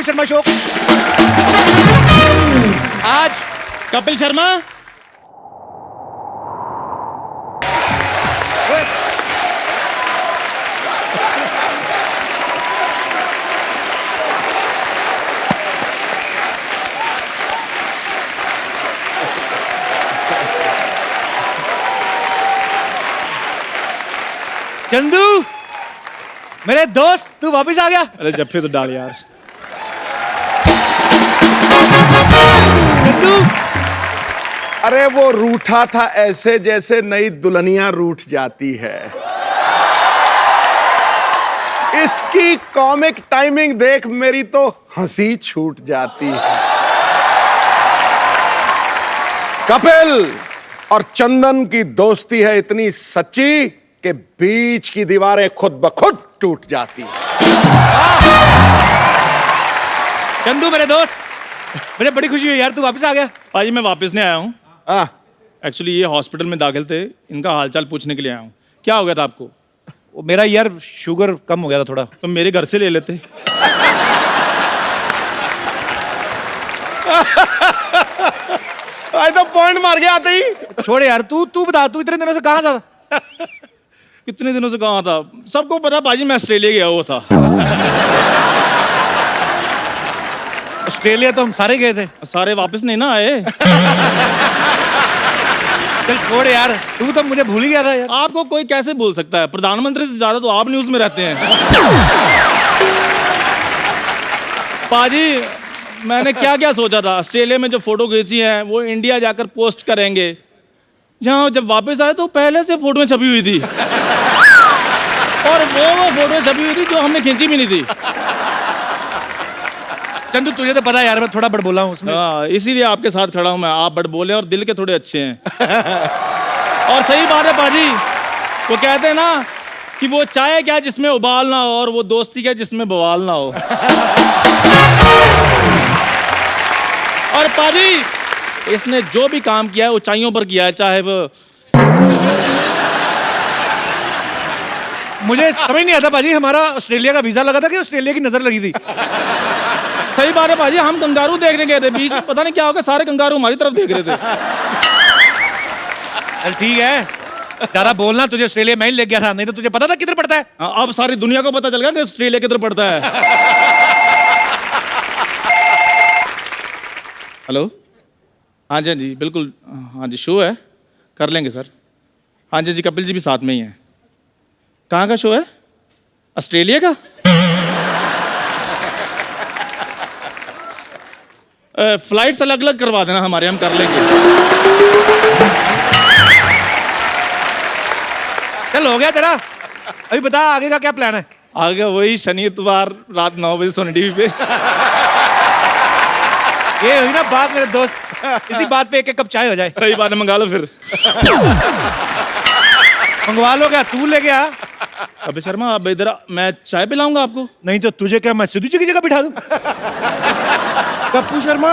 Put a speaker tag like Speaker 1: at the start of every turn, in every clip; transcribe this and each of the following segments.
Speaker 1: Kapil Sharma show. आज
Speaker 2: कपिल शर्मा
Speaker 1: चंदू मेरे दोस्त, तू वापस आ गया।
Speaker 2: अरे जफ्फे तो डाल यार।
Speaker 1: चंदू
Speaker 3: अरे वो रूठा था ऐसे जैसे नई दुल्हनियां रूठ जाती है। इसकी कॉमिक टाइमिंग देख मेरी तो हंसी छूट जाती है। कपिल और चंदन की दोस्ती है इतनी सच्ची कि बीच की दीवारें खुद ब खुद टूट जाती हैं।
Speaker 1: चंदू मेरे दोस्त, मुझे बड़ी खुशी हुई यार, तू वापस आ गया।
Speaker 2: पाजी मैं वापस नहीं आया हूँ।
Speaker 3: हाँ,
Speaker 2: एक्चुअली ये हॉस्पिटल में दाखिल थे, इनका हालचाल पूछने के लिए आया हूँ। क्या हो गया था आपको?
Speaker 1: वो मेरा यार शुगर कम हो गया था थोड़ा।
Speaker 2: तो मेरे घर से ले लेते।
Speaker 3: आज तो पॉइंट मार के आते ही।
Speaker 1: छोड़ यार, तू बता, तू इतने दिनों से कहाँ था?
Speaker 2: कितने दिनों से कहाँ था? सबको पता पाजी मैं ऑस्ट्रेलिया गया हुआ था।
Speaker 1: ऑस्ट्रेलिया तो हम सारे गए थे।
Speaker 2: सारे वापस नहीं ना आए।
Speaker 1: चल छोड़ यार, तू तो मुझे भूल ही गया था यार।
Speaker 2: आपको कोई कैसे भूल सकता है? प्रधानमंत्री से ज्यादा तो आप न्यूज में रहते हैं। पाजी मैंने क्या क्या सोचा था, ऑस्ट्रेलिया में जो फोटो खींची है वो इंडिया जाकर पोस्ट करेंगे। यहाँ जब वापस आए तो पहले से फोटो छपी हुई थी, और वो फोटो छपी हुई थी जो हमने खींची भी नहीं थी।
Speaker 1: चंदू तुझे तो पता है यार, मैं थोड़ा बड़ बोला हूँ उसमें।
Speaker 2: हाँ, इसीलिए आपके साथ खड़ा हूं मैं। आप बड़ बोले और दिल के थोड़े अच्छे हैं। और सही बात है पाजी, वो कहते हैं ना कि वो चाय क्या जिसमें उबाल ना हो, और वो दोस्ती क्या जिसमें बवाल ना हो। और पाजी इसने जो भी काम किया है ऊंचाइयों पर किया है, चाहे वो
Speaker 1: मुझे समझ नहीं आता पाजी, हमारा ऑस्ट्रेलिया का वीजा लगा था कि ऑस्ट्रेलिया की नजर लगी थी?
Speaker 2: सही बात है पाजी, हम कंगारू देखने गए थे, बीच में पता नहीं क्या हो गया, सारे कंगारू हमारी तरफ देख रहे थे।
Speaker 1: चल ठीक है, ज्यादा बोलना, तुझे ऑस्ट्रेलिया मैं ही ले गया था, नहीं तो तुझे पता था किधर पड़ता है।
Speaker 2: हाँ, अब सारी दुनिया को पता चल गया कि ऑस्ट्रेलिया किधर पड़ता है। हेलो, हाँ जी बिल्कुल, हाँ जी शो है, कर लेंगे सर। हाँ जी कपिल जी भी साथ में ही हैं। कहाँ का शो है? ऑस्ट्रेलिया का? फ्लाइट्स अलग अलग करवा देना हमारे, हम कर लेंगे।
Speaker 1: चल हो गया तेरा, अभी बता आगे का क्या प्लान है?
Speaker 2: आगे वही शनि इतवार रात 9 बजे सोनी टीवी पे।
Speaker 1: ये हुई ना बात मेरे दोस्त, इसी बात पे एक कप चाय हो जाए।
Speaker 2: सही बात है, मंगा लो फिर।
Speaker 1: मंगवा लो, क्या तू ले गया?
Speaker 2: अबे शर्मा आप इधर आ, मैं चाय पिलाऊंगा आपको।
Speaker 1: नहीं तो तुझे क्या मैं सिद्धू जी की जगह बिठा दूं? कप्पू शर्मा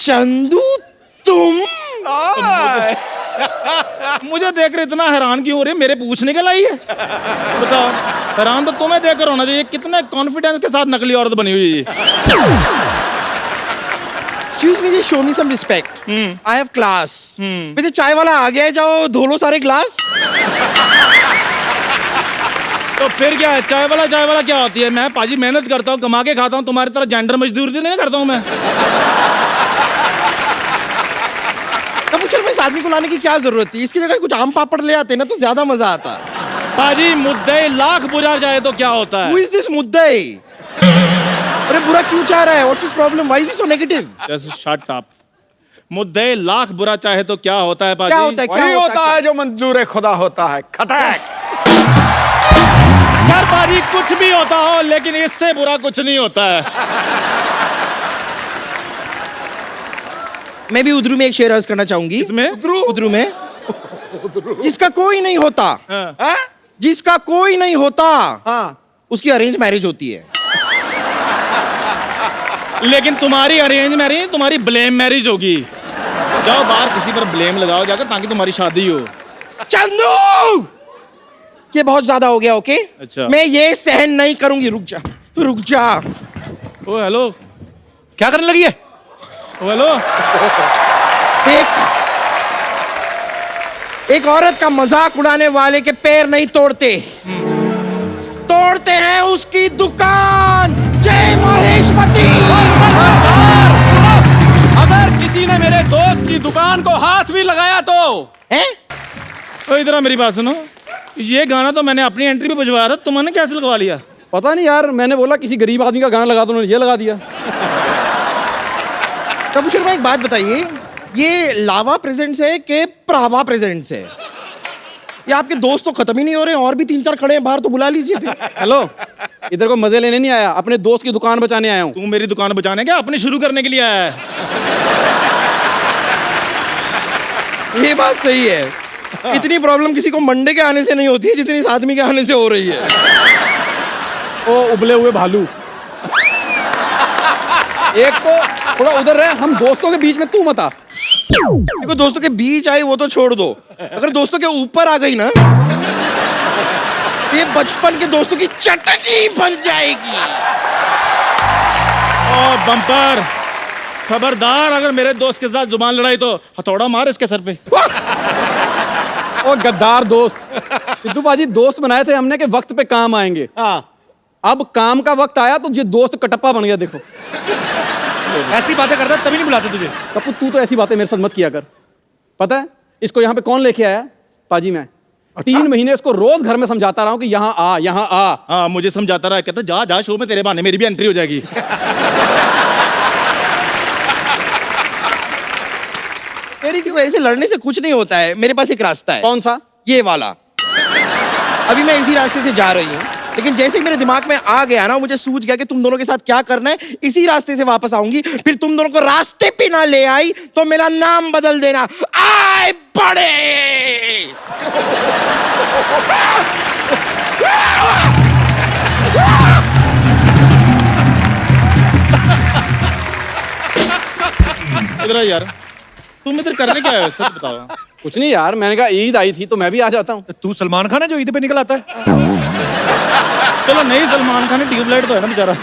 Speaker 1: चंदू तुम
Speaker 2: मुझे देख रहे इतना हैरान क्यों हो रही है? मेरे पूछने के लाई है? बताओ, हैरान तो तुम्हें देखकर होना चाहिए, कितने कॉन्फिडेंस के साथ नकली औरत बनी हुई है।
Speaker 4: Excuse me, just show me some respect. I have class. वैसे चाय वाला आ गया है, जाओ धो लो सारे ग्लास।
Speaker 2: तो फिर क्या है, चाय वाला क्या होती है? मैं पाजी मेहनत करता हूँ, कमा के खाता हूँ, तुम्हारी तरह जेंडर मजदूरी नहीं करता हूँ मैं।
Speaker 4: कपूर में इस आदमी को लाने की क्या जरूरत थी? इसकी जगह कुछ आम पापड़ ले आते ना तो ज्यादा मजा आता।
Speaker 2: पाजी मुद्दे लाख बुरा जाए तो क्या होता है?
Speaker 4: Who is this मुद्दे? अरे बुरा क्यों चाह रहा है? What's his problem? Why is he so negative?
Speaker 2: Just shut up. मुद्दे लाख बुरा चाहे तो क्या होता है पाजी?
Speaker 4: क्या होता है?
Speaker 3: वही होता है जो मंजूर खुदा होता है, खटैक।
Speaker 2: यार पाजी कुछ भी होता हो, लेकिन इससे बुरा कुछ नहीं होता है।
Speaker 4: मैं भी उद्रू में एक शेर अर्ज करना चाहूंगी।
Speaker 2: इसमें
Speaker 4: उद्रू में जिसका कोई नहीं होता,
Speaker 3: हाँ?
Speaker 4: जिसका कोई नहीं होता,
Speaker 3: हाँ।
Speaker 4: उसकी अरेंज मैरिज होती है।
Speaker 2: लेकिन तुम्हारी अरेंज मैरिज, तुम्हारी ब्लेम मैरिज होगी। जाओ बाहर किसी पर ब्लेम लगाओ जाकर, ताकि तुम्हारी शादी हो।
Speaker 4: चंदू, ये बहुत ज्यादा हो गया। ओके,
Speaker 2: अच्छा।
Speaker 4: मैं ये सहन नहीं करूंगी। रुक जा, रुक जा।
Speaker 2: ओ हेलो,
Speaker 1: क्या करने लगी है?
Speaker 2: ओ हेलो।
Speaker 4: एक औरत का मजाक उड़ाने वाले के पैर नहीं तोड़ते, तोड़ते हैं उसकी दुकान। जय महेशमती।
Speaker 2: अगर किसी ने मेरे दोस्त की दुकान को हाथ भी लगाया तो
Speaker 4: हैं?
Speaker 2: तो इधर आ, मेरी बात सुनो। ये गाना तो मैंने अपनी एंट्री पे बजवाया था, तुमने कैसे लगवा लिया?
Speaker 5: पता नहीं यार, मैंने बोला किसी गरीब आदमी का गाना लगा दो, उन्होंने ये लगा दिया।
Speaker 4: कपूर भाई एक बात बताइए, ये लावा प्रेजेंट्स है कि प्रावा प्रेजेंट्स है? ये आपके दोस्त तो खत्म ही नहीं हो रहे, और भी 3-4 खड़े हैं बाहर, तो बुला लीजिए फिर।
Speaker 5: हेलो, इधर को मजे लेने नहीं आया, अपने दोस्त की दुकान बचाने आया हूँ।
Speaker 2: तू मेरी दुकान बचाने क्या अपनी शुरू करने के लिए आया है?
Speaker 4: ये बात सही है। इतनी प्रॉब्लम किसी को मंडे के आने से नहीं होती है जितनी इस आदमी के आने से हो रही है।
Speaker 5: ओ उबले हुए भालू, एक तो थोड़ा उधर रहे, हम दोस्तों के बीच में तू मत आ।
Speaker 4: देखो, दोस्तों के बीच आई वो तो छोड़ दो, अगर दोस्तों के ऊपर आ गई ना, ये बचपन के दोस्तों की चटनी बन जाएगी।
Speaker 2: ओ बम्पर, खबरदार अगर मेरे दोस्त के साथ जुबान लड़ाई तो हथौड़ा मार इसके सर पे।
Speaker 5: ओ गद्दार दोस्त, सिद्धू बाजी दोस्त बनाए थे हमने कि वक्त पे काम आएंगे।
Speaker 3: हाँ।
Speaker 5: अब काम का वक्त आया तो ये दोस्त कटप्पा बन गया। देखो
Speaker 1: ऐसी बातें करता तभी नहीं बुलाते तुझे।
Speaker 5: कपूर, तू तो ऐसी बातें मेरे साथ मत किया कर। पता है इसको यहाँ पे कौन लेके आया? पाजी मैं। 3 महीने इसको रोज घर में समझाता रहा हूँ कि यहाँ आ, यहाँ आ।
Speaker 2: हाँ, मुझे समझाता रहा, कहता जा जा शो में, तेरे बहाने मेरी भी एंट्री हो जाएगी।
Speaker 4: तेरी क्यों, ऐसे लड़ने से कुछ नहीं होता है। मेरे पास एक रास्ता है।
Speaker 5: कौन सा?
Speaker 4: ये वाला। अभी मैं इसी रास्ते से जा रही हूँ, लेकिन जैसे ही मेरे दिमाग में आ गया ना, मुझे सूझ गया कि तुम दोनों के साथ क्या करना है, इसी रास्ते से वापस आऊंगी। फिर तुम दोनों को रास्ते पे ना ले आई तो मेरा नाम बदल देना, आए बड़े।
Speaker 2: इधर आ यार, तुम इधर करने क्या है, सच बताओ।
Speaker 5: कुछ नहीं यार, मैंने कहा ईद आई थी तो मैं भी आ जाता हूँ।
Speaker 1: तू सलमान खान है जो ईद पे निकल आता है?
Speaker 2: चलो नहीं, सलमान खान ट्यूबलाइट तो है ना बेचारा।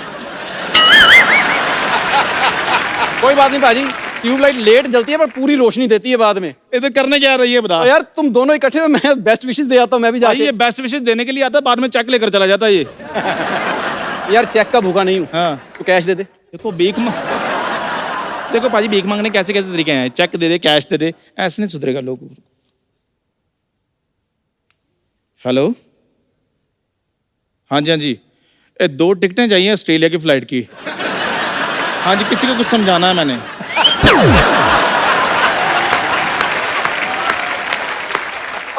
Speaker 5: कोई बात नहीं पाजी, ट्यूबलाइट लेट जलती है पर पूरी रोशनी देती है बाद में।
Speaker 2: इधर करने क्या रही है बता।
Speaker 5: तो यार तुम दोनों इकट्ठे हो, मैं बेस्ट विशेस दे आता हूँ मैं भी
Speaker 2: भाई
Speaker 5: जाके।
Speaker 2: ये बेस्ट विशेस देने के लिए आता है, बाद में चेक लेकर चला जाता है ये।
Speaker 5: यार चेक का भूखा नहीं हूँ।
Speaker 2: हाँ,
Speaker 5: तो कैश दे दे।
Speaker 2: देखो देखो पाजी, भीख मांगने कैसे कैसे तरीके हैं। चेक दे दे, कैश दे दे, ऐसे नहीं सुधरेगा लोग। हेलो, हाँ जी हाँ जी, 2 टिकटें चाहिए ऑस्ट्रेलिया की फ्लाइट की। हाँ जी, किसी को कुछ समझाना है मैंने।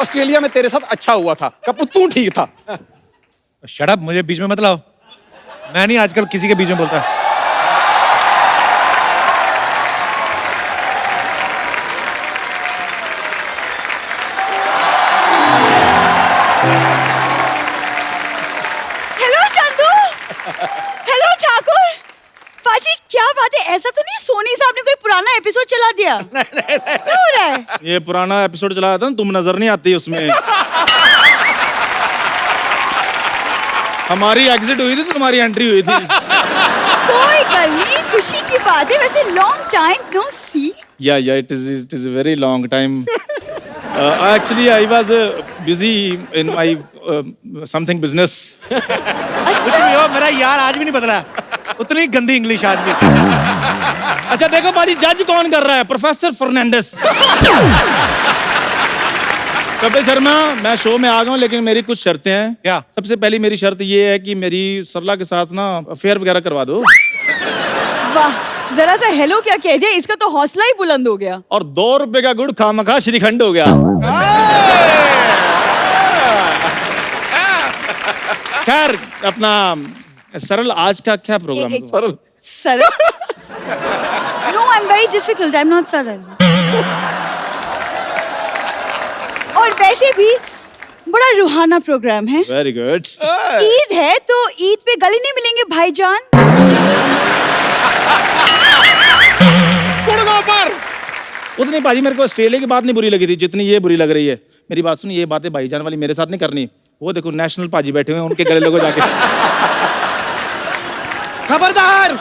Speaker 5: ऑस्ट्रेलिया में तेरे साथ अच्छा हुआ था कपूर, तू ठीक था।
Speaker 1: शट अप, मुझे बीच में मत लाओ। मैं नहीं आजकल किसी के बीच में बोलता।
Speaker 6: Hello Chandu, hello Thakur. पाजी क्या बात है, ऐसा तो नहीं सोनी साहब ने कोई पुराना एपिसोड चला दिया? क्या हो रहा है?
Speaker 2: ये पुराना एपिसोड चलाया था ना, तुम नजर नहीं आती उसमें। हमारी एग्जिट हुई थी तो तुम्हारी एंट्री हुई थी।
Speaker 6: कोई गल नहीं, खुशी की बात है। वैसे long time no see.
Speaker 2: Yeah, it is a very long time. Actually, I was busy in my something business.
Speaker 1: कुछ भी हो, मेरा यार आज भी नहीं बदला। उतनी गंदी इंग्लिश आज भी।
Speaker 2: अच्छा देखो पाजी, जज कौन कर रहा है? प्रोफेसर फर्नांडिस। कपिल शर्मा, मैं शो में आ गया हूँ, लेकिन मेरी कुछ शर्तें हैं।
Speaker 1: क्या?
Speaker 2: सबसे पहली मेरी शर्त ये है कि मेरी सरला के साथ ना अफेयर वगैरह करवा दो।
Speaker 6: वाह, जरा सा हेलो क्या कह दिया, इसका तो हौसला ही बुलंद हो गया।
Speaker 2: और 2 रुपए का गुड़ खामखा श्रीखंड हो गया। खैर, अपना सरल, आज का क्या प्रोग्राम है?
Speaker 5: सरल
Speaker 6: सरल? No, I am very difficult, I am not सरल। और वैसे भी बड़ा रूहाना प्रोग्राम है।
Speaker 2: Very good.
Speaker 6: ईद है तो ईद पे गले नहीं मिलेंगे भाईजान?
Speaker 2: उतनी पाजी मेरे को ऑस्ट्रेलिया की बात नहीं बुरी लगी थी जितनी ये बुरी लग रही है। मेरी बात सुन, ये बातें भाईजान वाली मेरे साथ नहीं करनी। वो देखो नेशनल पाजी बैठे हुए हैं, उनके गले लगो जाके।
Speaker 4: खबरदार,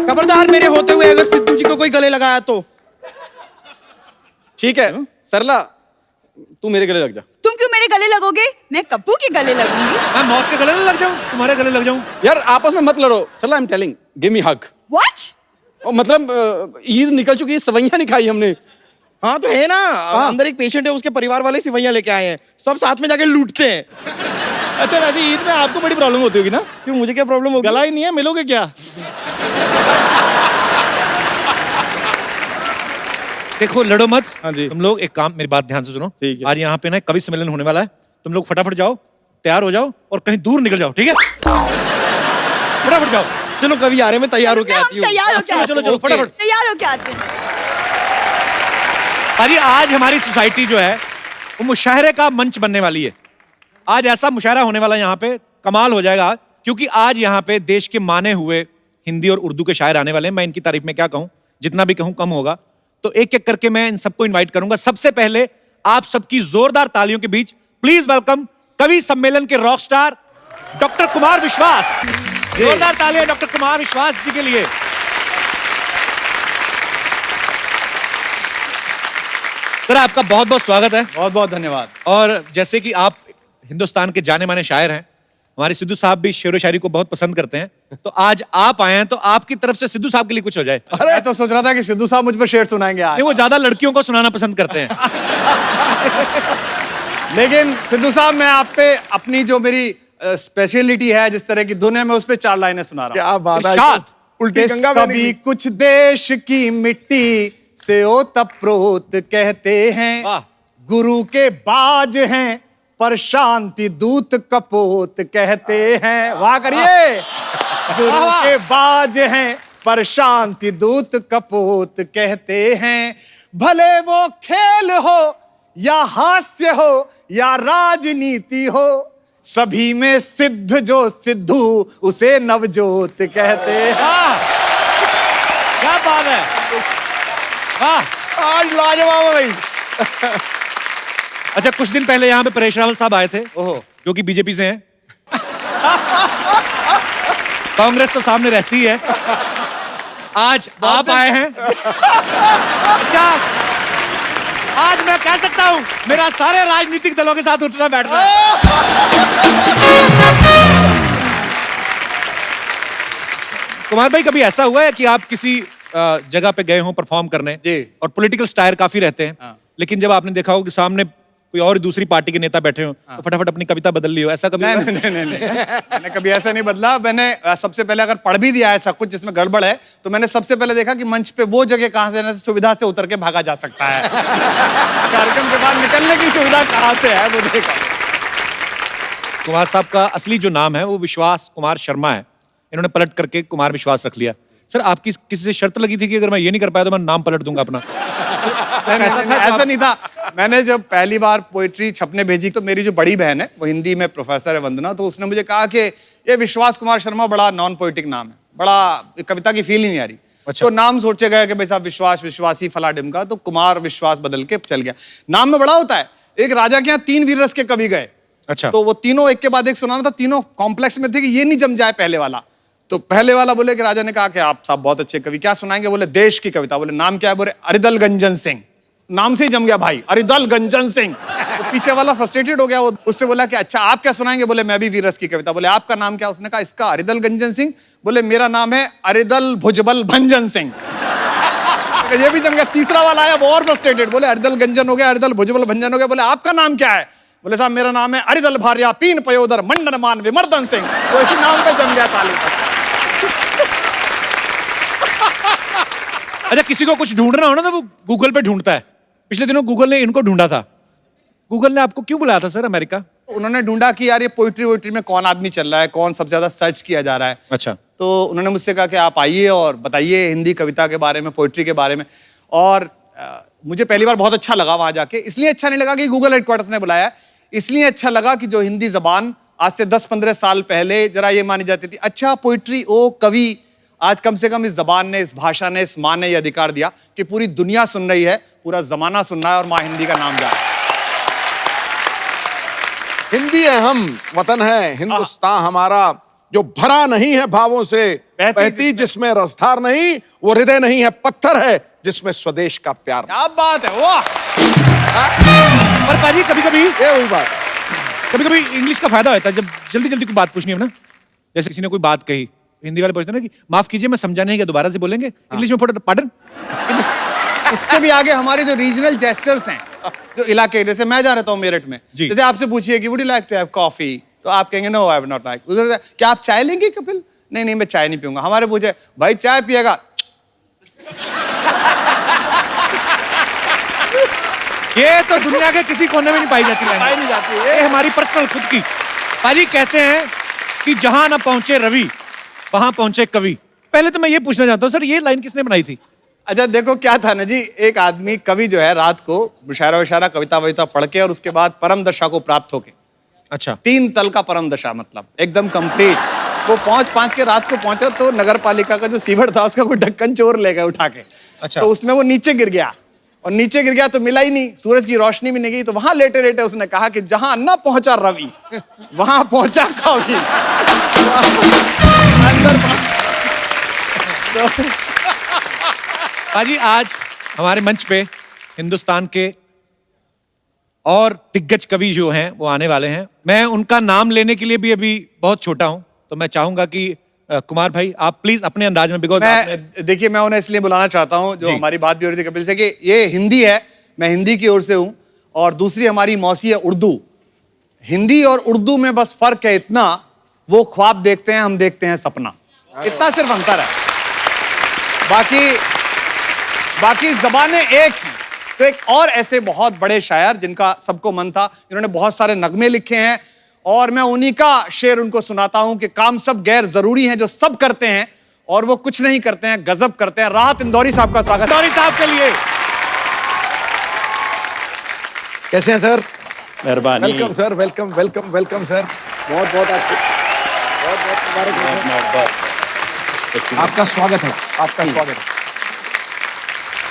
Speaker 4: खबरदार मेरे होते हुए अगर सिद्धू जी को कोई गले लगाया तो।
Speaker 5: ठीक है सरला, तू मेरे गले लग जा।
Speaker 6: तुम क्यों मेरे गले लगोगे? मैं कप्पू के गले लगूंगी।
Speaker 1: मैं मौत के गले न लग जाऊं, तुम्हारे गले लग जाऊं।
Speaker 5: यार आपस में मत लड़ो। Sarla, I am telling, give me hug.
Speaker 6: What?
Speaker 5: मतलब ईद निकल चुकी है, सवैयां नहीं खाई हमने।
Speaker 4: हाँ तो है ना, अंदर एक पेशेंट है, उसके परिवार वाले सिवैयां लेके आए हैं, सब साथ में जाके लूटते हैं।
Speaker 2: अच्छा वैसे ईद में आपको बड़ी प्रॉब्लम होती होगी ना?
Speaker 4: क्यों, मुझे क्या प्रॉब्लम होगी?
Speaker 2: गला ही नहीं है, मिलोगे क्या?
Speaker 1: देखो लड़ो मत।
Speaker 2: हाँ जी।
Speaker 1: तुम लोग एक काम, मेरी बात ध्यान से सुनो।
Speaker 2: ठीक है।
Speaker 1: आज यहाँ पे ना कवि सम्मेलन होने वाला है। तुम लोग फटाफट जाओ, तैयार हो जाओ और कहीं दूर निकल जाओ, ठीक है? फटाफट जाओ।
Speaker 4: चलो कभी आ रहे, मैं तैयार होके आती
Speaker 6: हम
Speaker 4: हूँ।
Speaker 6: तैयार हो क्या?
Speaker 1: चलो, चलो, फटाफट।
Speaker 6: तैयार हो क्या आते हैं?
Speaker 1: भाजी आज हमारी सोसाइटी जो है वो मुशायरे का मंच बनने वाली है। आज ऐसा मुशायरा होने वाला है यहाँ पे, कमाल हो जाएगा। क्योंकि आज यहाँ पे देश के माने हुए हिंदी और उर्दू के शायर आने वाले हैं। मैं इनकी तारीफ में क्या कहूँ, जितना भी कहूँ कम होगा। तो एक एक करके मैं इन सबको इनवाइट करूंगा। सबसे पहले आप सबकी जोरदार तालियों के बीच प्लीज वेलकम कवि सम्मेलन के रॉक स्टार डॉक्टर कुमार विश्वास। जोरदार तालियां डॉक्टर कुमार विश्वास जी के लिए। सर आपका बहुत बहुत स्वागत है।
Speaker 2: बहुत बहुत धन्यवाद।
Speaker 1: और जैसे कि आप हिंदुस्तान के जाने माने शायर हैं, हमारे सिद्धू साहब भी शेर व शायरी को बहुत पसंद करते हैं, तो आज आप आए हैं तो आपकी तरफ से सिद्धू साहब के लिए कुछ हो जाए।
Speaker 7: मैं तो सोच रहा था कि सिद्धू साहब मुझ पर शेर सुनाएंगे आज।
Speaker 1: नहीं, वो ज्यादा लड़कियों को सुनाना पसंद करते हैं।
Speaker 7: लेकिन सिद्धू साहब, मैं आप पे अपनी जो मेरी स्पेशलिटी है, जिस तरह की धुन है, मैं उस पे 4 लाइनें सुना रहा हूँ।
Speaker 3: क्या बात है,
Speaker 1: इरशाद।
Speaker 3: उल्टी गंगा में
Speaker 7: सभी कुछ देश की मिट्टी से ओतप्रोत कहते हैं,
Speaker 1: वाह।
Speaker 7: गुरु के बाज हैं पर शांति दूत कपोत कहते हैं। वाह करिए। गुरु के बाज हैं पर शांति दूत कपोत कहते हैं। भले वो खेल हो या हास्य हो या राजनीति हो, सभी में सिद्ध जो सिद्धू उसे नवजोत कहते हैं।
Speaker 1: क्या बात है, वाह।
Speaker 3: आज लाजवाब है भाई।
Speaker 1: अच्छा, कुछ दिन पहले यहाँ पे परेश रावल साहब आए थे,
Speaker 7: ओहो।
Speaker 1: जो कि बीजेपी से हैं। कांग्रेस तो सामने रहती है। आज आप आए हैं। अच्छा, आज मैं कह सकता हूँ मेरा सारे राजनीतिक दलों के साथ उठना बैठना है। कुमार भाई, कभी ऐसा हुआ है कि आप किसी जगह पे गए हों परफॉर्म करने और पॉलिटिकल स्टायर काफी रहते हैं, लेकिन जब आपने देखा हो कि सामने कोई और दूसरी पार्टी के नेता बैठे हो तो फटाफट अपनी कविता बदल ली हो, ऐसा कभी?
Speaker 7: नहीं, मैंने कभी ऐसा नहीं बदला। मैंने सबसे पहले अगर पढ़ भी दिया ऐसा कुछ जिसमें गड़बड़ है, तो मैंने सबसे पहले देखा कि मंच पे वो जगह कहां से सुविधा से उतर के भागा जा सकता है। कार्यक्रम के बाद निकलने की सुविधा कहां से है वो देखा।
Speaker 1: कुमार साहब का असली जो नाम है वो विश्वास कुमार शर्मा है, इन्होंने पलट करके कुमार विश्वास रख लिया। सर, आपकी किसी से शर्त लगी थी कि अगर मैं ये नहीं कर पाया तो मैं नाम पलट दूंगा अपना?
Speaker 7: ऐसा नहीं था। मैंने जब पहली बार पोइट्री छपने भेजी तो मेरी जो बड़ी बहन है, वो हिंदी में प्रोफेसर है, वंदना, तो उसने मुझे कहा कि ये विश्वास कुमार शर्मा बड़ा नॉन पोइटिक नाम है, बड़ा कविता की फील ही नहीं आ रही।
Speaker 1: अच्छा।
Speaker 7: तो नाम सोचे गए कि भाई साहब विश्वास, विश्वासी, फला डिमका, तो कुमार विश्वास बदल के चल गया। नाम में बड़ा होता है। एक राजा के यहाँ 3 वीर रस के कवि गए।
Speaker 1: अच्छा।
Speaker 7: तो वो तीनों एक के बाद एक सुनाना था, तीनों कॉम्प्लेक्स में थे कि ये नहीं जम जाए पहले वाला। तो पहले वाला बोले कि राजा ने कहा कि आप साहब बहुत अच्छे कवि, क्या सुनाएंगे? बोले देश की कविता। बोले नाम क्या है? बोले अरिदल गंजन सिंह। नाम से ही जम गया भाई, अरिदल गंजन सिंह। तो पीछे वाला फ्रस्ट्रेटेड हो गया, वो उससे बोला कि अच्छा आप क्या सुनाएंगे? बोले मैं भी वीरस की कविता। बोले आपका नाम क्या? उसने कहा इसका अरिदल गंजन सिंह। बोले मेरा नाम है अरिदल भुजबल भंजन सिंह। ये भी जम गया। तीसरा वाला आया, वो और फ्रस्ट्रेटेड, बोले अरिदल गंजन हो गया, अरिदल भुजबल भंजन हो गया। बोले आपका नाम क्या है? बोले साहब मेरा नाम है अरिदल भार्या पीन पयोदर मंडन मान विमर्दन सिंह। तो इसी नाम पे जम गया ताली पर।
Speaker 1: अच्छा, किसी को कुछ ढूंढना हो ना तो वो गूगल पे ढूंढता है। पिछले दिनों गूगल ने इनको ढूंढा था। गूगल ने आपको क्यों बुलाया था सर अमेरिका?
Speaker 7: उन्होंने ढूंढा कि यार ये पोइट्री वोइट्री में कौन आदमी चल रहा है, कौन सबसे ज्यादा सर्च किया जा रहा है।
Speaker 1: अच्छा।
Speaker 7: तो उन्होंने मुझसे कहा कि आप आइए और बताइए हिंदी कविता के बारे में, पोइट्री के बारे में। और मुझे पहली बार बहुत अच्छा लगा वहां जाके। इसलिए अच्छा नहीं लगा कि गूगल हेडक्वार्टर्स ने बुलाया, इसलिए अच्छा लगा कि जो हिंदी जबान आज से 10-15 साल पहले जरा ये मानी जाती थी, अच्छा पोइट्री ओ कवि, आज कम से कम इस जबान ने, इस भाषा ने, इस मां ने यह अधिकार दिया कि पूरी दुनिया सुन रही है, पूरा जमाना सुन रहा है और मां हिंदी का नाम जा रहा है।
Speaker 3: हिंदी अहम वतन है, हिंदुस्तान हमारा, जो भरा नहीं है भावों से, बहती जिसमें रसधार नहीं, वो हृदय नहीं है, पत्थर है जिसमें स्वदेश का प्यार।
Speaker 7: क्या बात है, वाह।
Speaker 1: पर पाजी कभी कभी
Speaker 3: ये वही बात।
Speaker 1: कभी कभी इंग्लिश का फायदा होता है, जब जल्दी जल्दी कोई बात पूछनी है ना, जैसे किसी ने कोई बात कही, हिंदी वाले पूछते हैं ना कि माफ कीजिए मैं समझा नहीं, क्या दोबारा से बोलेंगे? इंग्लिश में पार्डन।
Speaker 7: इससे भी आगे हमारे जो रीजनल जेस्चर्स हैं, जो इलाके, जैसे मैं जा रहता हूँ मेरठ में,
Speaker 1: जी।
Speaker 7: जैसे आपसे पूछिए कि would you like to have coffee, तो आप कहेंगे no I would not like. उधर क्या आप चाय लेंगे कपिल? नहीं नहीं मैं चाय नहीं पीऊंगा। हमारे पूछे भाई चाय पिएगा?
Speaker 1: ये तो दुनिया के किसी कोने में नहीं पाई जाती
Speaker 7: पाई नहीं जाती है।
Speaker 1: ये हमारी पर्सनल खुद की। पाजी कहते हैं कि जहां ना पहुंचे रवि वहां पहुंचे कवि। पहले तो मैं ये पूछना चाहता हूं सर, ये लाइन किसने बनाई थी?
Speaker 7: अच्छा देखो क्या था ना जी, एक आदमी कवि जो है रात को मुशायरा वशायरा कविता वविता पढ़ के और उसके बाद परम दशा को प्राप्त होके,
Speaker 1: अच्छा
Speaker 7: 3 तल का परम दशा, मतलब एकदम कंप्लीट, वो पहुंच के रात को पहुंचा तो नगर पालिका का जो सीवर था उसका कोई ढक्कन चोर ले गए उठा के।
Speaker 1: अच्छा।
Speaker 7: तो उसमें वो नीचे गिर गया, और नीचे गिर गया तो मिला ही नहीं, सूरज की रोशनी भी नहीं गई, तो वहां लेटे लेटे उसने कहा कि जहां न पहुंचा रवि वहां पहुंचा कवि।
Speaker 1: पाजी आज हमारे मंच पे हिंदुस्तान के और दिग्गज कवि जो हैं वो आने वाले हैं। मैं उनका नाम लेने के लिए भी अभी बहुत छोटा हूं, तो मैं चाहूंगा कि कुमार भाई आप प्लीज अपने अंदाज में, बिकॉज
Speaker 7: देखिए मैं उन्हें इसलिए बुलाना चाहता हूं, जो हमारी बात भी हो रही थी कपिल से कि ये हिंदी है, मैं हिंदी की ओर से हूं, और दूसरी हमारी मौसी है उर्दू। हिंदी और उर्दू में बस फर्क है इतना, वो ख्वाब देखते हैं, हम देखते हैं सपना, इतना सिर्फ अंतर है, बाकी जबानें एक हैं। तो एक और ऐसे बहुत बड़े शायर जिनका सबको मन था, जिन्होंने बहुत सारे नगमे लिखे हैं, और मैं उन्हीं का शेर उनको सुनाता हूं कि काम सब गैर जरूरी है जो सब करते हैं और वो कुछ नहीं करते हैं, गजब करते हैं। राहत इंदौरी साहब का स्वागत।
Speaker 1: इंदौरी साहब के लिए
Speaker 3: कैसे हैं सर?
Speaker 8: मेहरबानी।
Speaker 3: Welcome sir, welcome welcome welcome sir. बहुत बहुत आपका स्वागत है, आपका स्वागत है।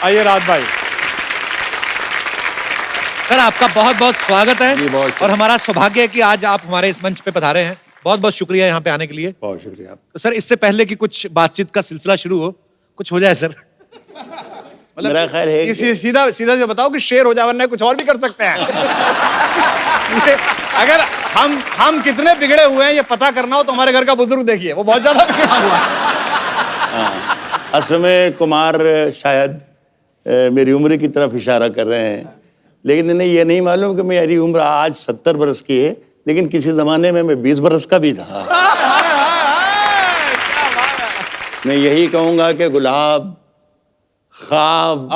Speaker 7: आइए राहत भाई।
Speaker 1: सर आपका बहुत बहुत स्वागत है,
Speaker 8: जी, बहुत
Speaker 1: और हमारा सौभाग्य है कि आज आप हमारे इस मंच पे पधारे हैं। बहुत बहुत शुक्रिया यहाँ पे आने के लिए।
Speaker 8: बहुत शुक्रिया।
Speaker 1: तो सर इससे पहले कि कुछ बातचीत का सिलसिला शुरू हो, कुछ हो जाए सर।
Speaker 8: मेरा ख्याल है कि
Speaker 7: सीधा से बताओ कि शेर हो जाए, वरना कुछ और भी कर सकते हैं। अगर हम कितने बिगड़े हुए हैं ये पता करना हो तो हमारे घर का बुजुर्ग देखिए, वो बहुत ज्यादा बिगड़ा हुआ है।
Speaker 8: असल में कुमार शायद मेरी उम्र की तरफ इशारा कर रहे हैं, लेकिन इन्हें ये नहीं मालूम कि मेरी उम्र आज 70 बरस की है, लेकिन किसी जमाने में मैं 20 बरस का भी था। मैं यही कहूंगा कि गुलाब, ख्वाब,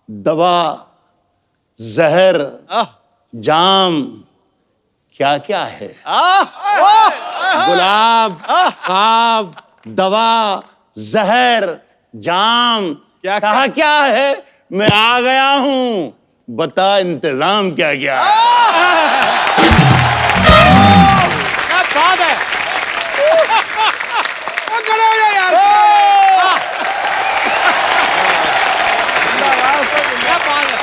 Speaker 8: दवा, जहर, जाम, क्या क्या है। गुलाब, ख्वाब, दवा, जहर, जाम, क्या क्या है। मैं आ गया हूं, बता इंतजाम क्या क्या है।
Speaker 7: क्या बात है। खड़े हो जाओ यार। क्या बात है।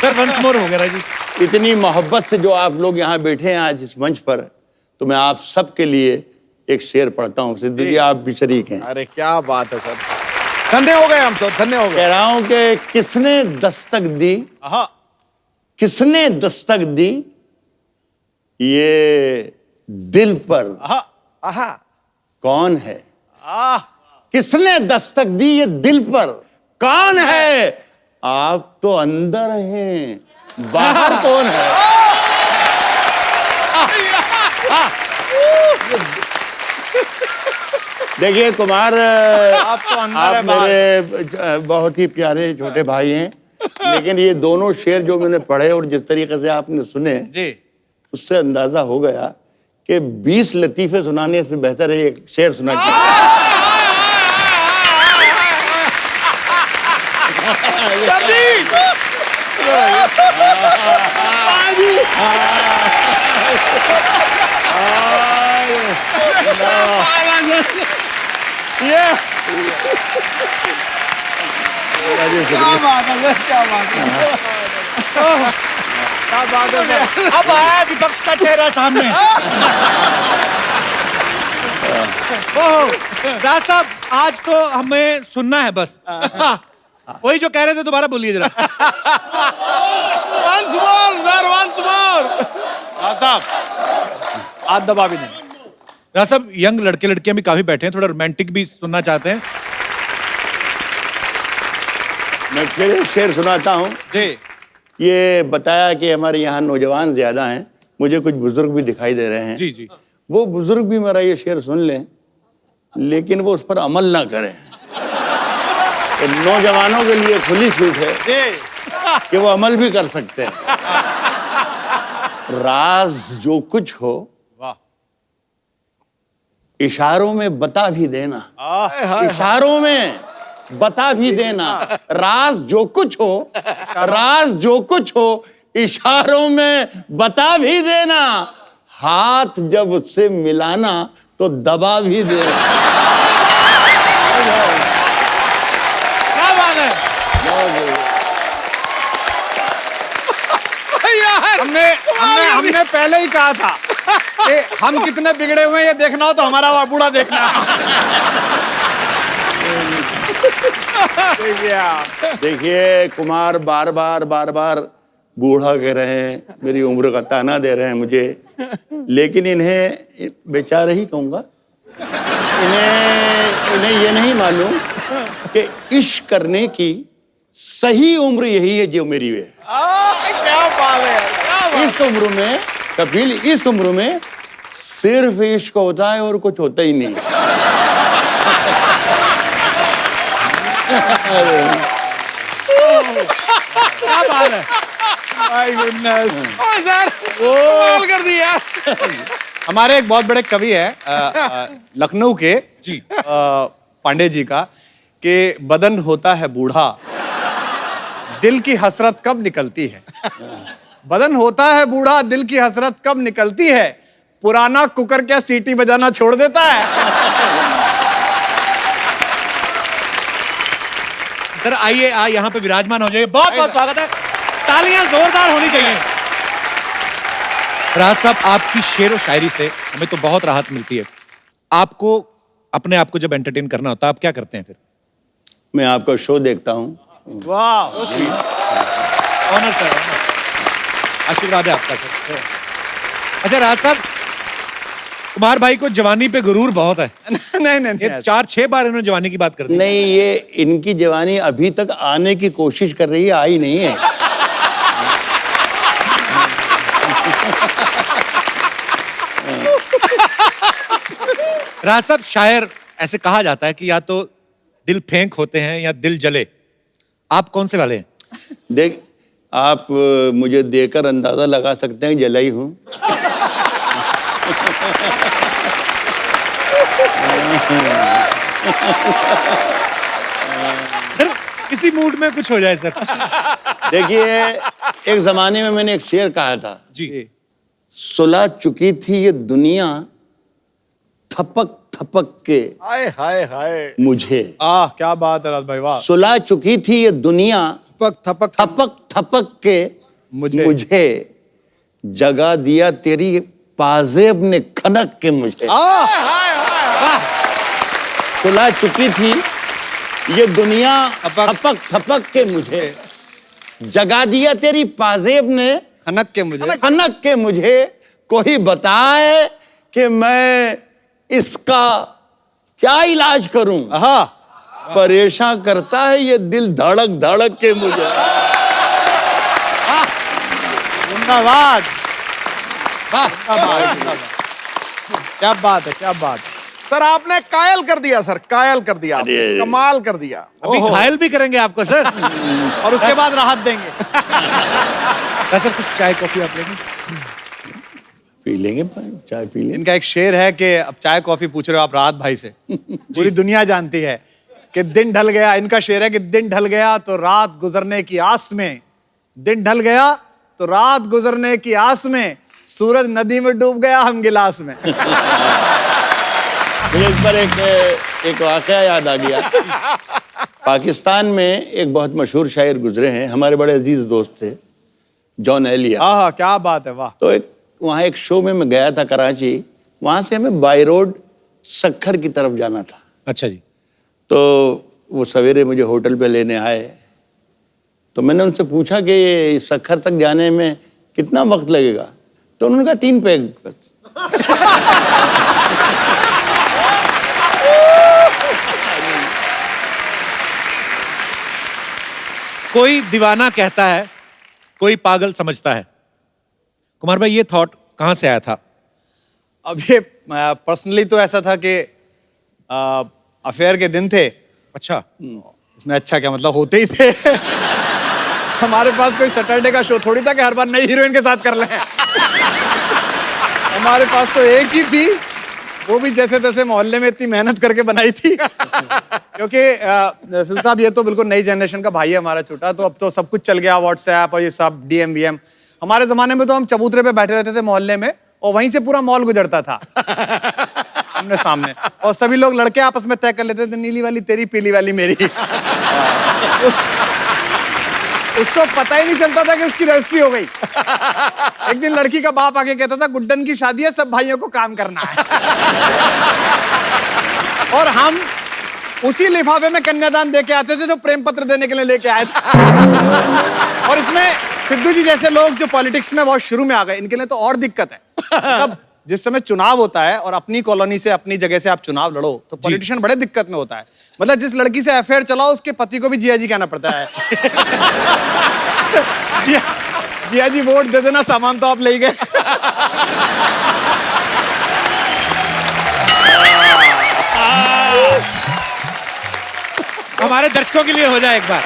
Speaker 1: सर वंस मोर हो गया जी।
Speaker 8: इतनी मोहब्बत से जो आप लोग यहाँ बैठे हैं आज इस मंच पर, तो मैं आप सबके लिए एक शेर पढ़ता हूँ। सिद्धू जी आप भी शरीक हैं।
Speaker 3: अरे क्या बात है सर, धन्य हो गए हम तो, धन्य हो गए।
Speaker 8: कह रहा हूं कि किसने दस्तक दी, किसने दस्तक दी ये दिल पर, कौन है। किसने दस्तक दी ये दिल पर, कौन है। आप तो अंदर हैं, बाहर कौन है। देखिए कुमार,
Speaker 7: आप तो अंदर
Speaker 8: आप
Speaker 7: है, बाहर।
Speaker 8: मेरे बहुत ही प्यारे छोटे भाई हैं, लेकिन ये दोनों शेर जो मैंने पढ़े और जिस तरीके से आपने सुने
Speaker 7: जी,
Speaker 8: उससे अंदाजा हो गया कि 20 लतीफे सुनाने से बेहतर है एक शेर सुना।
Speaker 1: अब आया विपक्ष का चेहरा सामने। ओह, राज साहब आज तो हमें सुनना है बस। वही जो कह रहे थे दोबारा बोलिए जरा।
Speaker 3: Once more, sir, once more.
Speaker 7: साहब हाथ दबा भी नहीं।
Speaker 1: राज साहब यंग लड़के लड़कियां भी काफी बैठे हैं, थोड़ा रोमांटिक भी सुनना चाहते हैं।
Speaker 8: मैं फिर एक शेर सुनाता हूँ।
Speaker 1: जी।
Speaker 8: ये बताया कि हमारे यहाँ नौजवान ज्यादा हैं, मुझे कुछ बुजुर्ग भी दिखाई दे रहे हैं।
Speaker 1: जी जी।
Speaker 8: वो बुजुर्ग भी मेरा ये शेर सुन लें, लेकिन वो उस पर अमल ना करें। तो नौजवानों के लिए खुली छूट है कि वो अमल भी कर सकते हैं। राज जो कुछ हो इशारों में बता भी देना, इशारों में बता भी देना। राज जो कुछ हो, राज जो कुछ हो इशारों में बता भी देना। हाथ जब उससे मिलाना तो दबा भी देना।
Speaker 1: क्या बात है।
Speaker 7: हमने पहले ही कहा था कि हम कितने बिगड़े हुए हैं ये देखना हो तो हमारा बूढ़ा देखना।
Speaker 8: देखिए कुमार बार बार बूढ़ा कह रहे हैं, मेरी उम्र का ताना दे रहे हैं मुझे, लेकिन इन्हें बेचारे ही कहूंगा। इन्हें ये नहीं मालूम कि इश्क करने की सही उम्र यही है जो मेरी है।
Speaker 3: क्या बात है।
Speaker 8: इस उम्र में कपिल, इस उम्र में सिर्फ इश्क होता है और कुछ होता ही नहीं।
Speaker 1: क्या बात है।
Speaker 3: सर कमाल कर दिया।
Speaker 7: हमारे एक बहुत बड़े कवि है लखनऊ के
Speaker 1: जी।
Speaker 7: पांडे जी का कि बदन होता है बूढ़ा, दिल की हसरत कब निकलती है। बदन होता है बूढ़ा, दिल की हसरत कब निकलती है। पुराना कुकर क्या सीटी बजाना छोड़ देता है।
Speaker 1: सर आइए, यहाँ पे विराजमान हो जाइए। बहुत बहुत स्वागत है, तालियां जोरदार होनी चाहिए। राज साहब आपकी शेर और शायरी से हमें तो बहुत राहत मिलती है। आपको अपने आप को जब एंटरटेन करना होता है आप क्या करते हैं फिर?
Speaker 8: मैं आपका शो देखता हूँ।
Speaker 1: वाह, ऑनर सर, आशीर्वाद है आपका सर। अच्छा राज साहब, कुमार भाई को जवानी पे गुरूर बहुत है।
Speaker 7: नहीं
Speaker 1: ये 4-6 बार इन्होंने जवानी की बात कर दी।
Speaker 8: नहीं, ये इनकी जवानी अभी तक आने की कोशिश कर रही है, आई नहीं है।
Speaker 1: राज साहब शायर ऐसे कहा जाता है कि या तो दिल फेंक होते हैं या दिल जले, आप कौन से वाले हैं?
Speaker 8: देख, आप मुझे देकर अंदाजा लगा सकते हैं जलाई हूं।
Speaker 1: सर किसी मूड में कुछ हो जाए सर।
Speaker 8: देखिए, एक जमाने में मैंने एक शेर कहा था
Speaker 1: जी।
Speaker 8: सुलह चुकी थी ये दुनिया थपक थपक के
Speaker 3: हाय हाय हाय।
Speaker 8: मुझे।
Speaker 7: क्या बात है राज भाई, वाह।
Speaker 8: सुलह चुकी थी ये दुनिया
Speaker 7: थपक
Speaker 8: थपक थपक के मुझे जगा दिया तेरी पाजेब ने खनक के मुझे। सुलह चुकी थी ये दुनिया थपक थपक के मुझे जगा दिया तेरी पाजेब ने
Speaker 7: खनक के मुझे।
Speaker 8: कोई बताए कि मैं इसका क्या इलाज करूं। परेशान करता है ये दिल धड़क धड़क के मुझे।
Speaker 7: जिंदाबाद। क्या बात है, क्या बात है।
Speaker 3: सर आपने कायल कर दिया, सर कायल कर दिया, कमाल कर दिया।
Speaker 1: अभी घायल भी करेंगे आपको सर।
Speaker 7: और उसके बाद राहत देंगे।
Speaker 1: सर कुछ चाय कॉफी आप लेंगे?
Speaker 8: पी लेंगे, चाय पी लेंगे।
Speaker 7: इनका एक शेर है कि अब चाय कॉफी पूछ रहे हो आप राहत भाई से। पूरी दुनिया जानती है कि दिन ढल गया, इनका शेर है कि दिन ढल गया तो रात गुजरने की आस में, दिन ढल गया तो रात गुजरने की आस में, सूरज नदी में डूब गया हम गिलास में।
Speaker 8: मुझे इस पर एक वाकया याद आ गया। पाकिस्तान में एक बहुत मशहूर शायर गुजरे हैं, हमारे बड़े अजीज दोस्त थे, जॉन एलिया।
Speaker 7: हाँ, क्या बात है, वाह।
Speaker 8: तो वहाँ एक शो में मैं गया था कराची, वहाँ से हमें बाई रोड सक्खर की तरफ जाना था।
Speaker 1: अच्छा जी।
Speaker 8: तो वो सवेरे मुझे होटल पे लेने आए, तो मैंने उनसे पूछा कि ये सक्खर तक जाने में कितना वक्त लगेगा, तो उन्होंने कहा 3 पैग बस।
Speaker 1: कोई दीवाना कहता है, कोई पागल समझता है। कुमार भाई, ये थॉट कहां से आया था?
Speaker 7: अब ये पर्सनली तो ऐसा था कि अफेयर के दिन थे।
Speaker 1: अच्छा।
Speaker 7: इसमें अच्छा क्या, मतलब होते ही थे। हमारे पास कोई सैटरडे का शो थोड़ी था कि हर बार नई हीरोइन के साथ कर लें। हमारे पास तो एक ही थी, वो भी जैसे तैसे मोहल्ले में इतनी मेहनत करके बनाई थी। क्योंकि सुल साहब, ये तो बिल्कुल नई जनरेशन का भाई है हमारा छोटा, तो अब तो सब कुछ चल गया, व्हाट्सएप और ये सब डीएम वीएम। हमारे जमाने में तो हम चबूतरे पे बैठे रहते थे मोहल्ले में, और वहीं से पूरा मॉल गुजरता था आमने सामने, और सभी लोग लड़के आपस में तय कर लेते थे, नीली वाली तेरी, पीली वाली मेरी। उसको पता ही नहीं चलता था कि उसकी रजिस्ट्री हो गई। एक दिन लड़की का बाप आके कहता था, गुड्डन की शादी है, सब भाइयों को काम करना है। और हम उसी लिफाफे में कन्यादान दे के आते थे जो प्रेम पत्र देने के लिए लेके आए थे। और इसमें सिद्धू जी जैसे लोग जो पॉलिटिक्स में बहुत शुरू में आ गए, इनके लिए तो और दिक्कत है। तब जिस समय चुनाव होता है और अपनी कॉलोनी से, अपनी जगह से आप चुनाव लड़ो, तो पॉलिटिशियन बड़े दिक्कत में होता है। मतलब जिस लड़की से अफेयर चलाओ, उसके पति को भी जिया जी कहना पड़ता है। जिया जी वोट दे देना, सामान तो आप ले गए।
Speaker 1: हमारे दर्शकों के लिए हो जाए एक बार।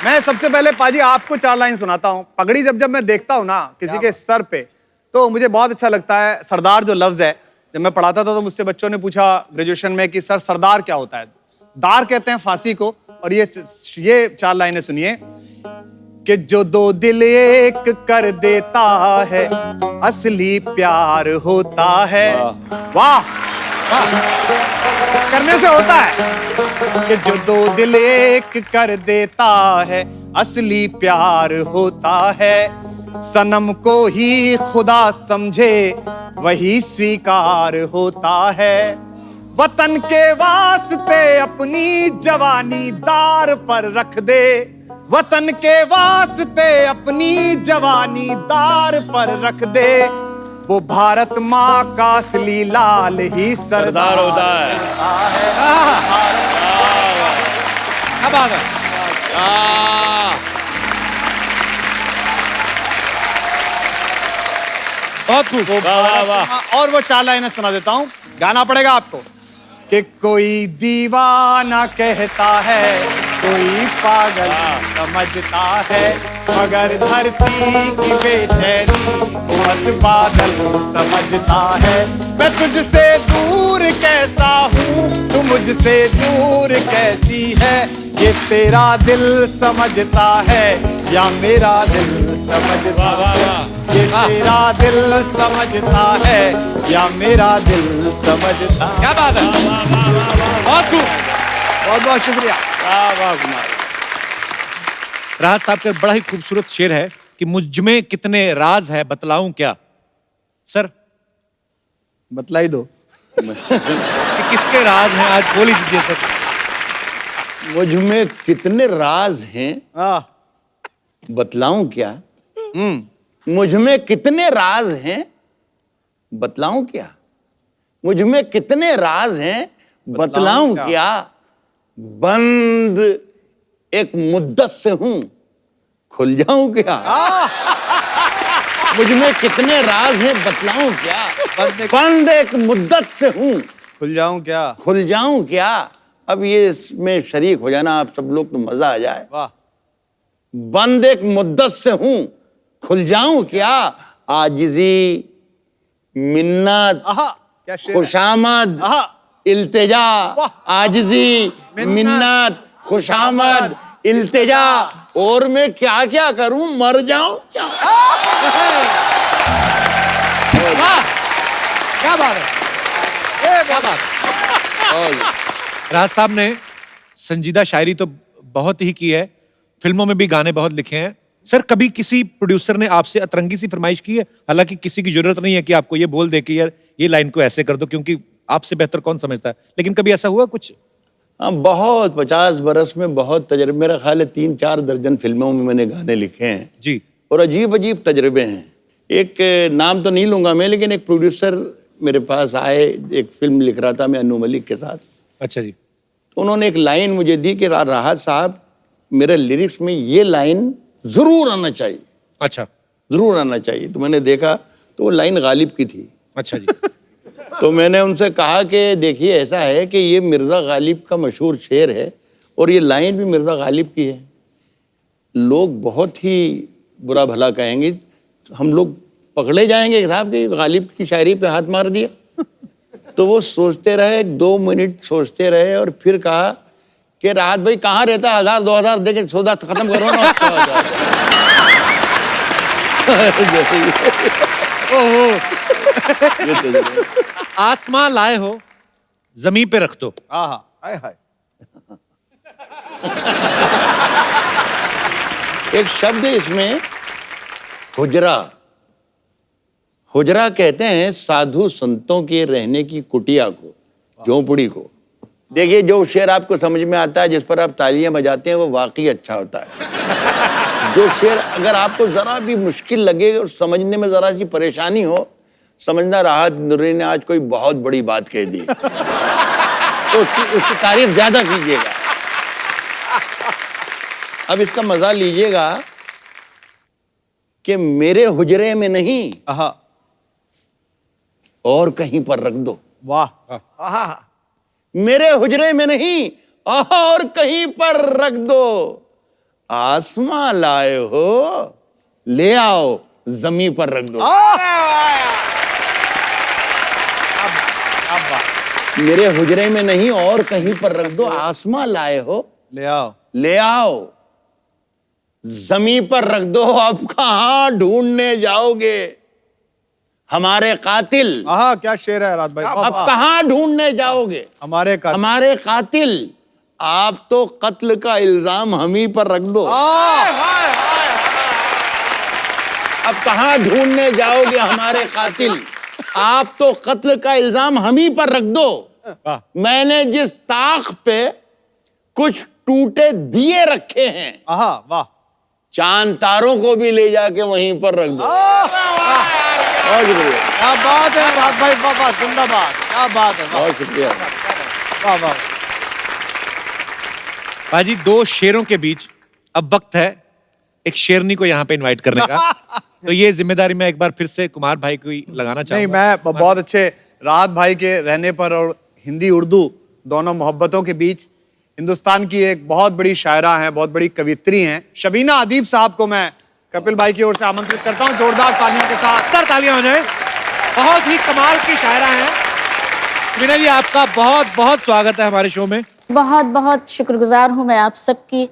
Speaker 7: मैं सबसे पहले पाजी आपको 4 लाइन सुनाता हूँ। पगड़ी जब मैं देखता हूँ ना किसी के सर पे, तो मुझे बहुत अच्छा लगता है। सरदार जो लफ्ज है, जब मैं पढ़ाता था तो मुझसे बच्चों ने पूछा ग्रेजुएशन में कि सर सरदार क्या होता है। दार कहते हैं फांसी को। और ये 4 लाइनें सुनिए कि जो 2 दिल एक कर देता है, असली प्यार होता है। वाह, करने से होता है कि जो 2 दिल एक कर देता है, असली प्यार होता है। सनम को ही खुदा समझे, वही स्वीकार होता है। वतन के वास्ते अपनी जवानी दार पर रख दे, वतन के वास्ते अपनी जवानी दार पर रख दे। वो भारत माँ का असली लाल ही सरदार होता है।
Speaker 1: क्या बात है। बहुत खूब।
Speaker 7: और वो 4 लाइनें सुना देता हूँ, गाना पड़ेगा आपको। कि कोई दीवाना कहता है, कोई पागल समझता है, मगर धरती की बेचैनी बस बादल समझता है। मैं तुझसे दूर कैसा हूँ, तू मुझसे दूर कैसी है, ये तेरा दिल समझता है या मेरा दिल समझता है। ये तेरा दिल समझता है या मेरा दिल समझता।
Speaker 1: क्या बात है। बहुत खूब।
Speaker 7: बहुत बहुत शुक्रिया।
Speaker 1: राहत साहब का बड़ा ही खूबसूरत शेर है कि मुझ में कितने राज है बतलाऊं क्या। सर
Speaker 7: बतला ही दो
Speaker 1: कि किसके राज हैं, आज बोल ही दीजिए सर।
Speaker 8: मुझ में कितने राज हैं,
Speaker 7: हाँ,
Speaker 8: बतलाऊं क्या। मुझ में कितने राज हैं, बतलाऊं क्या। मुझ में कितने राज हैं, बतलाऊं क्या। बंद एक मुद्दत से हूं, खुल जाऊं क्या। मुझ में कितने राज हैं, बतलाऊं क्या। बंद एक मुद्दत से हूं,
Speaker 7: खुल जाऊं क्या।
Speaker 8: खुल जाऊं क्या। अब ये इसमें शरीक हो जाना आप सब लोग, तो मजा आ जाए।
Speaker 7: वाह।
Speaker 8: बंद एक मुद्दत से हूं, खुल जाऊं क्या। आजिजी, मिन्नत,
Speaker 7: क्या शेर है।
Speaker 8: खुशामद, इल्तिजा, आजिजी, मिन्नत, खुशामद, इल्तिजा, और मैं क्या क्या करूं, मर जाऊं क्या?
Speaker 1: क्या बात है, क्या बात है। राज साहब ने संजीदा शायरी तो बहुत ही की है, फिल्मों में भी गाने बहुत लिखे हैं। सर, कभी किसी प्रोड्यूसर ने आपसे अतरंगी सी फरमाइश की है? हालांकि किसी की जरूरत नहीं है कि आपको ये बोल दे कि यार ये लाइन को ऐसे कर दो, क्योंकि आपसे बेहतर कौन समझता है, लेकिन कभी ऐसा हुआ कुछ?
Speaker 8: हाँ, बहुत 50 बरस में बहुत तजर्बे, मेरा ख्याल है 3-4 दर्जन फिल्मों में मैंने गाने लिखे हैं
Speaker 1: जी,
Speaker 8: और अजीब अजीब तजर्बे हैं। एक नाम तो नहीं लूंगा मैं, लेकिन एक प्रोड्यूसर मेरे पास आए, एक फिल्म लिख रहा था मैं अनु मलिक के साथ।
Speaker 1: अच्छा जी।
Speaker 8: उन्होंने एक लाइन मुझे दी कि राहत साहब, मेरे लिरिक्स में ये लाइन जरूर आना चाहिए,
Speaker 1: अच्छा,
Speaker 8: जरूर आना चाहिए। तो मैंने देखा तो वो लाइन गालिब की थी।
Speaker 1: अच्छा जी।
Speaker 8: तो मैंने उनसे कहा कि देखिए ऐसा है कि ये मिर्ज़ा गालिब का मशहूर शेर है और ये लाइन भी मिर्ज़ा गालिब की है, लोग बहुत ही बुरा भला कहेंगे, हम लोग पकड़े जाएंगे साहब कि गालिब की शायरी पे हाथ मार दिया। तो वो सोचते रहे, 2 मिनट सोचते रहे और फिर कहा कि राहत भाई कहाँ रहता है, 1000-2000 दे के सौदा खत्म करो ना।
Speaker 1: आसमां लाए हो, जमीन पे रख दो।
Speaker 3: हाय हाय।
Speaker 8: एक शब्द है इसमें, हुजरा। हुजरा कहते हैं साधु संतों के रहने की कुटिया को, झोंपड़ी को। देखिए, जो शेर आपको समझ में आता है, जिस पर आप तालियां बजाते हैं, वो वाकई अच्छा होता है। जो शेर अगर आपको जरा भी मुश्किल लगे और समझने में जरा सी परेशानी हो, समझना राहत नूरी ने आज कोई बहुत बड़ी बात कह दी, तो उसकी तारीफ ज्यादा कीजिएगा। अब इसका मजा लीजिएगा कि मेरे हुजरे में नहीं और कहीं पर रख दो।
Speaker 7: वाह,
Speaker 8: मेरे हुजरे में नहीं और कहीं पर रख दो, आसमां लाए हो, ले आओ, जमीन पर रख दो। मेरे हुजरे में नहीं और कहीं पर रख दो, आसमां लाए हो, ले आओ, जमीन पर रख दो। अब कहां ढूंढने जाओगे हमारे कातिल?
Speaker 7: क्या शेर है राज भाई।
Speaker 8: अब कहां ढूंढने जाओगे हमारे कातिल? आप तो कत्ल का इल्जाम हम ही पर रख दो। अब कहां ढूंढने जाओगे हमारे कातिल? आप तो कत्ल का इल्जाम हम ही पर रख दो। मैंने जिस ताक पे कुछ टूटे दिए रखे हैं,
Speaker 7: वाह,
Speaker 8: चांद तारों को भी ले जाके वहीं पर रख दो। बहुत शुक्रिया,
Speaker 7: क्या बात है राज भाई, वाह, जिंदाबाद, क्या बात है,
Speaker 8: बहुत शुक्रिया।
Speaker 7: वाह वाह।
Speaker 1: बाजी, 2 शेरों के बीच अब वक्त है एक शेरनी को यहाँ पे इनवाइट करने का। तो ये जिम्मेदारी मैं एक बार फिर से कुमार भाई को ही लगाना
Speaker 7: नहीं,
Speaker 1: चाहूंगा।
Speaker 7: मैं बहुत अच्छे राहत भाई के रहने पर और हिंदी उर्दू दोनों मोहब्बतों के बीच हिंदुस्तान की एक बहुत बड़ी शायरा हैं, बहुत बड़ी कवित्री हैं, शबीना अदीब साहब को मैं कपिल भाई की ओर से आमंत्रित करता हूं, जोरदार तालियों के साथ।
Speaker 1: तालियां हो जाए। बहुत ही कमाल की शायरा हैं। शबीना जी, आपका बहुत बहुत स्वागत है हमारे शो में।
Speaker 9: बहुत बहुत शुक्रगुजार हूँ मैं आप सबकी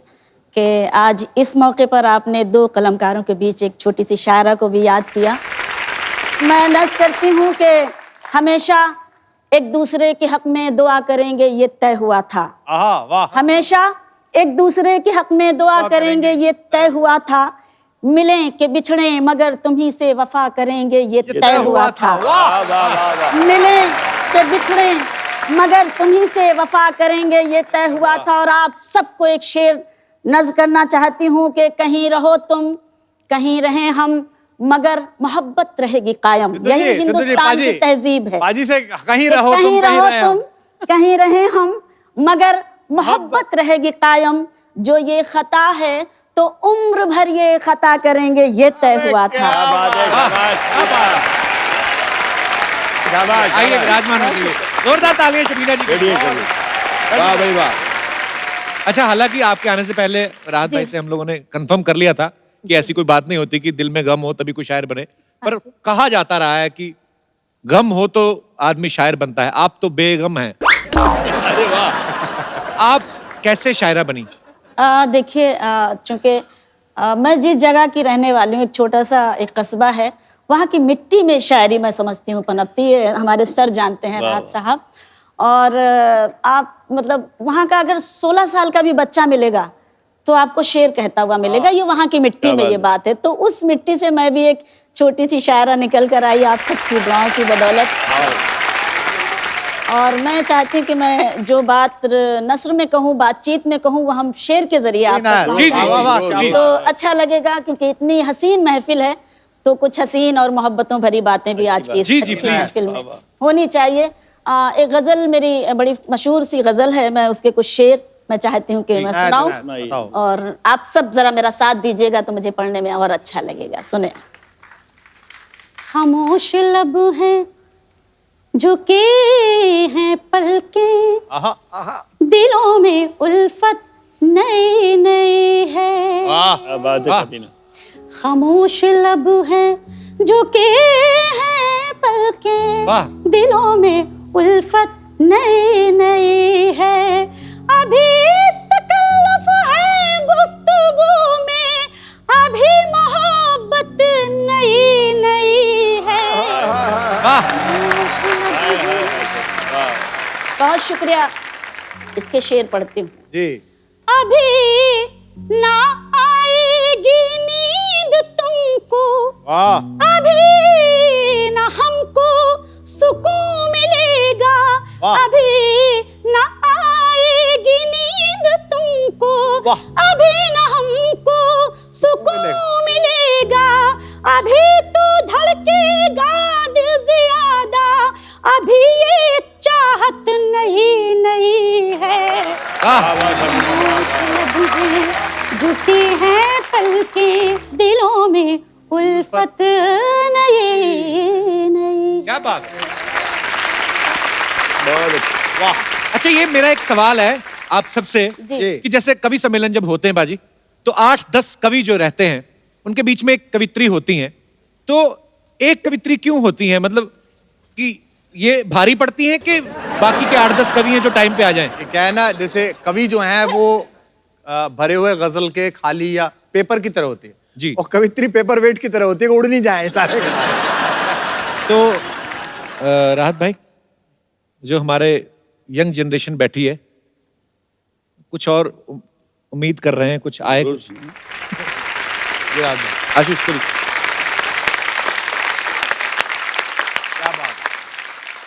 Speaker 9: कि आज इस मौके पर आपने 2 कलमकारों के बीच एक छोटी सी शायरा को भी याद किया। मैं नज़ करती हूँ कि हमेशा एक दूसरे के हक में दुआ करेंगे, ये तय हुआ था।
Speaker 7: वाह।
Speaker 9: हमेशा एक दूसरे के हक में दुआ करेंगे, ये तय हुआ था। मिलें कि बिछड़े मगर तुम्ही से वफा करेंगे, ये तय हुआ था। मिलें कि बिछड़े मगर तुम्ही से वफा करेंगे, ये तय हुआ था। और आप सबको एक शेर नज़्म करना चाहती हूँ कि कहीं रहो तुम, कहीं रहें हम, मगर मोहब्बत रहेगी कायम। यही हिंदुस्तान की तहजीब है।
Speaker 7: पाजी से कहीं रहो
Speaker 9: तुम, कहीं रहें हम, मगर मोहब्बत रहेगी कायम। जो ये खता है तो उम्र भर ये खता करेंगे, ये तय हुआ था।
Speaker 1: आइए विराजमान हो जाइए। जोरदार तालियां शबीना जी के लिए।
Speaker 8: वाह भाई वाह।
Speaker 1: अच्छा, हालांकि आपके आने से पहले राहत भाई से हम लोगों ने कंफर्म कर लिया था कि ऐसी कोई बात नहीं होती कि दिल में गम हो तभी कोई शायर बने, पर कहा जाता रहा है कि गम हो तो आदमी शायर बनता है। आप तो बेगम हैं। आप कैसे शायरा बनी?
Speaker 9: देखिए, चूंकि मैं जिस जगह की रहने वाली हूँ, एक छोटा सा एक कस्बा है, वहाँ की मिट्टी में शायरी मैं समझती हूँ पनपती है। हमारे सर जानते हैं, राहत साहब। और आप मतलब वहाँ का अगर 16 साल का भी बच्चा मिलेगा तो आपको शेर कहता हुआ मिलेगा। ये वहाँ की मिट्टी में ये बात है। तो उस मिट्टी से मैं भी एक छोटी सी शायरा निकल कर आई आप सबकी दुआओं की बदौलत। और मैं चाहती हूँ कि मैं जो बात नस्र में कहूँ, बातचीत में कहूँ, वो हम शेर के जरिए आप तक
Speaker 1: जी, जी,
Speaker 9: पहुंचाएं। तो अच्छा लगेगा, क्योंकि इतनी हसीन महफिल है तो कुछ हसीन और मोहब्बतों भरी बातें भी आज की इस अच्छी महफिल में होनी चाहिए। एक गजल मेरी बड़ी मशहूर सी गजल है, मैं उसके कुछ शेर मैं चाहती हूँ कि मैं सुनाऊं, और आप सब जरा मेरा साथ दीजिएगा तो मुझे पढ़ने में और अच्छा लगेगा। सुने। खामोश लब हैं झुके हैं पलकें, दिलों में उल्फत नई नई है।
Speaker 2: क्या बात है कभी ना।
Speaker 9: खामोश लब हैं झुके हैं पलकें, दिलों में उल्फत नई नई है। अभी तकल्लुफ है गुफ्तगू में, अभी मोहब्बत नई नई है। बहुत शुक्रिया। इसके शेर पढ़ती हूँ
Speaker 1: जी।
Speaker 9: अभी ना आएगी नींद तुमको, अभी ना हमको सुकून मिलेगा, अभी ना आएगी नींद तुमको, अभी ना हमको सुकून मिलेगा, अभी तो धड़केगा दिल ज्यादा, अभी ये चाहत नहीं नहीं है। झुकी हैं पलकें, दिलों में उल्फत नई नई।
Speaker 1: क्या बात है, वाह। अच्छा, ये मेरा एक सवाल है आप सबसे कि जैसे कवि सम्मेलन जब होते हैं बाजी, तो 8-10 कवि जो रहते हैं उनके बीच में एक कवित्री होती हैं, तो एक कवित्री क्यों होती है? मतलब कि ये भारी पड़ती है कि बाकी के 8-10 कवि हैं जो टाइम पे आ जाएं?
Speaker 7: क्या है ना, जैसे कवि जो हैं वो भरे हुए गजल के खाली या पेपर की तरह होती है
Speaker 1: जी,
Speaker 7: और कवित्री पेपर वेट की तरह होती है, उड़ नहीं जाए सारे।
Speaker 1: तो राहत भाई, जो हमारे यंग जनरेशन बैठी है, कुछ और उम्मीद कर रहे हैं, कुछ आए आशीष कुछ?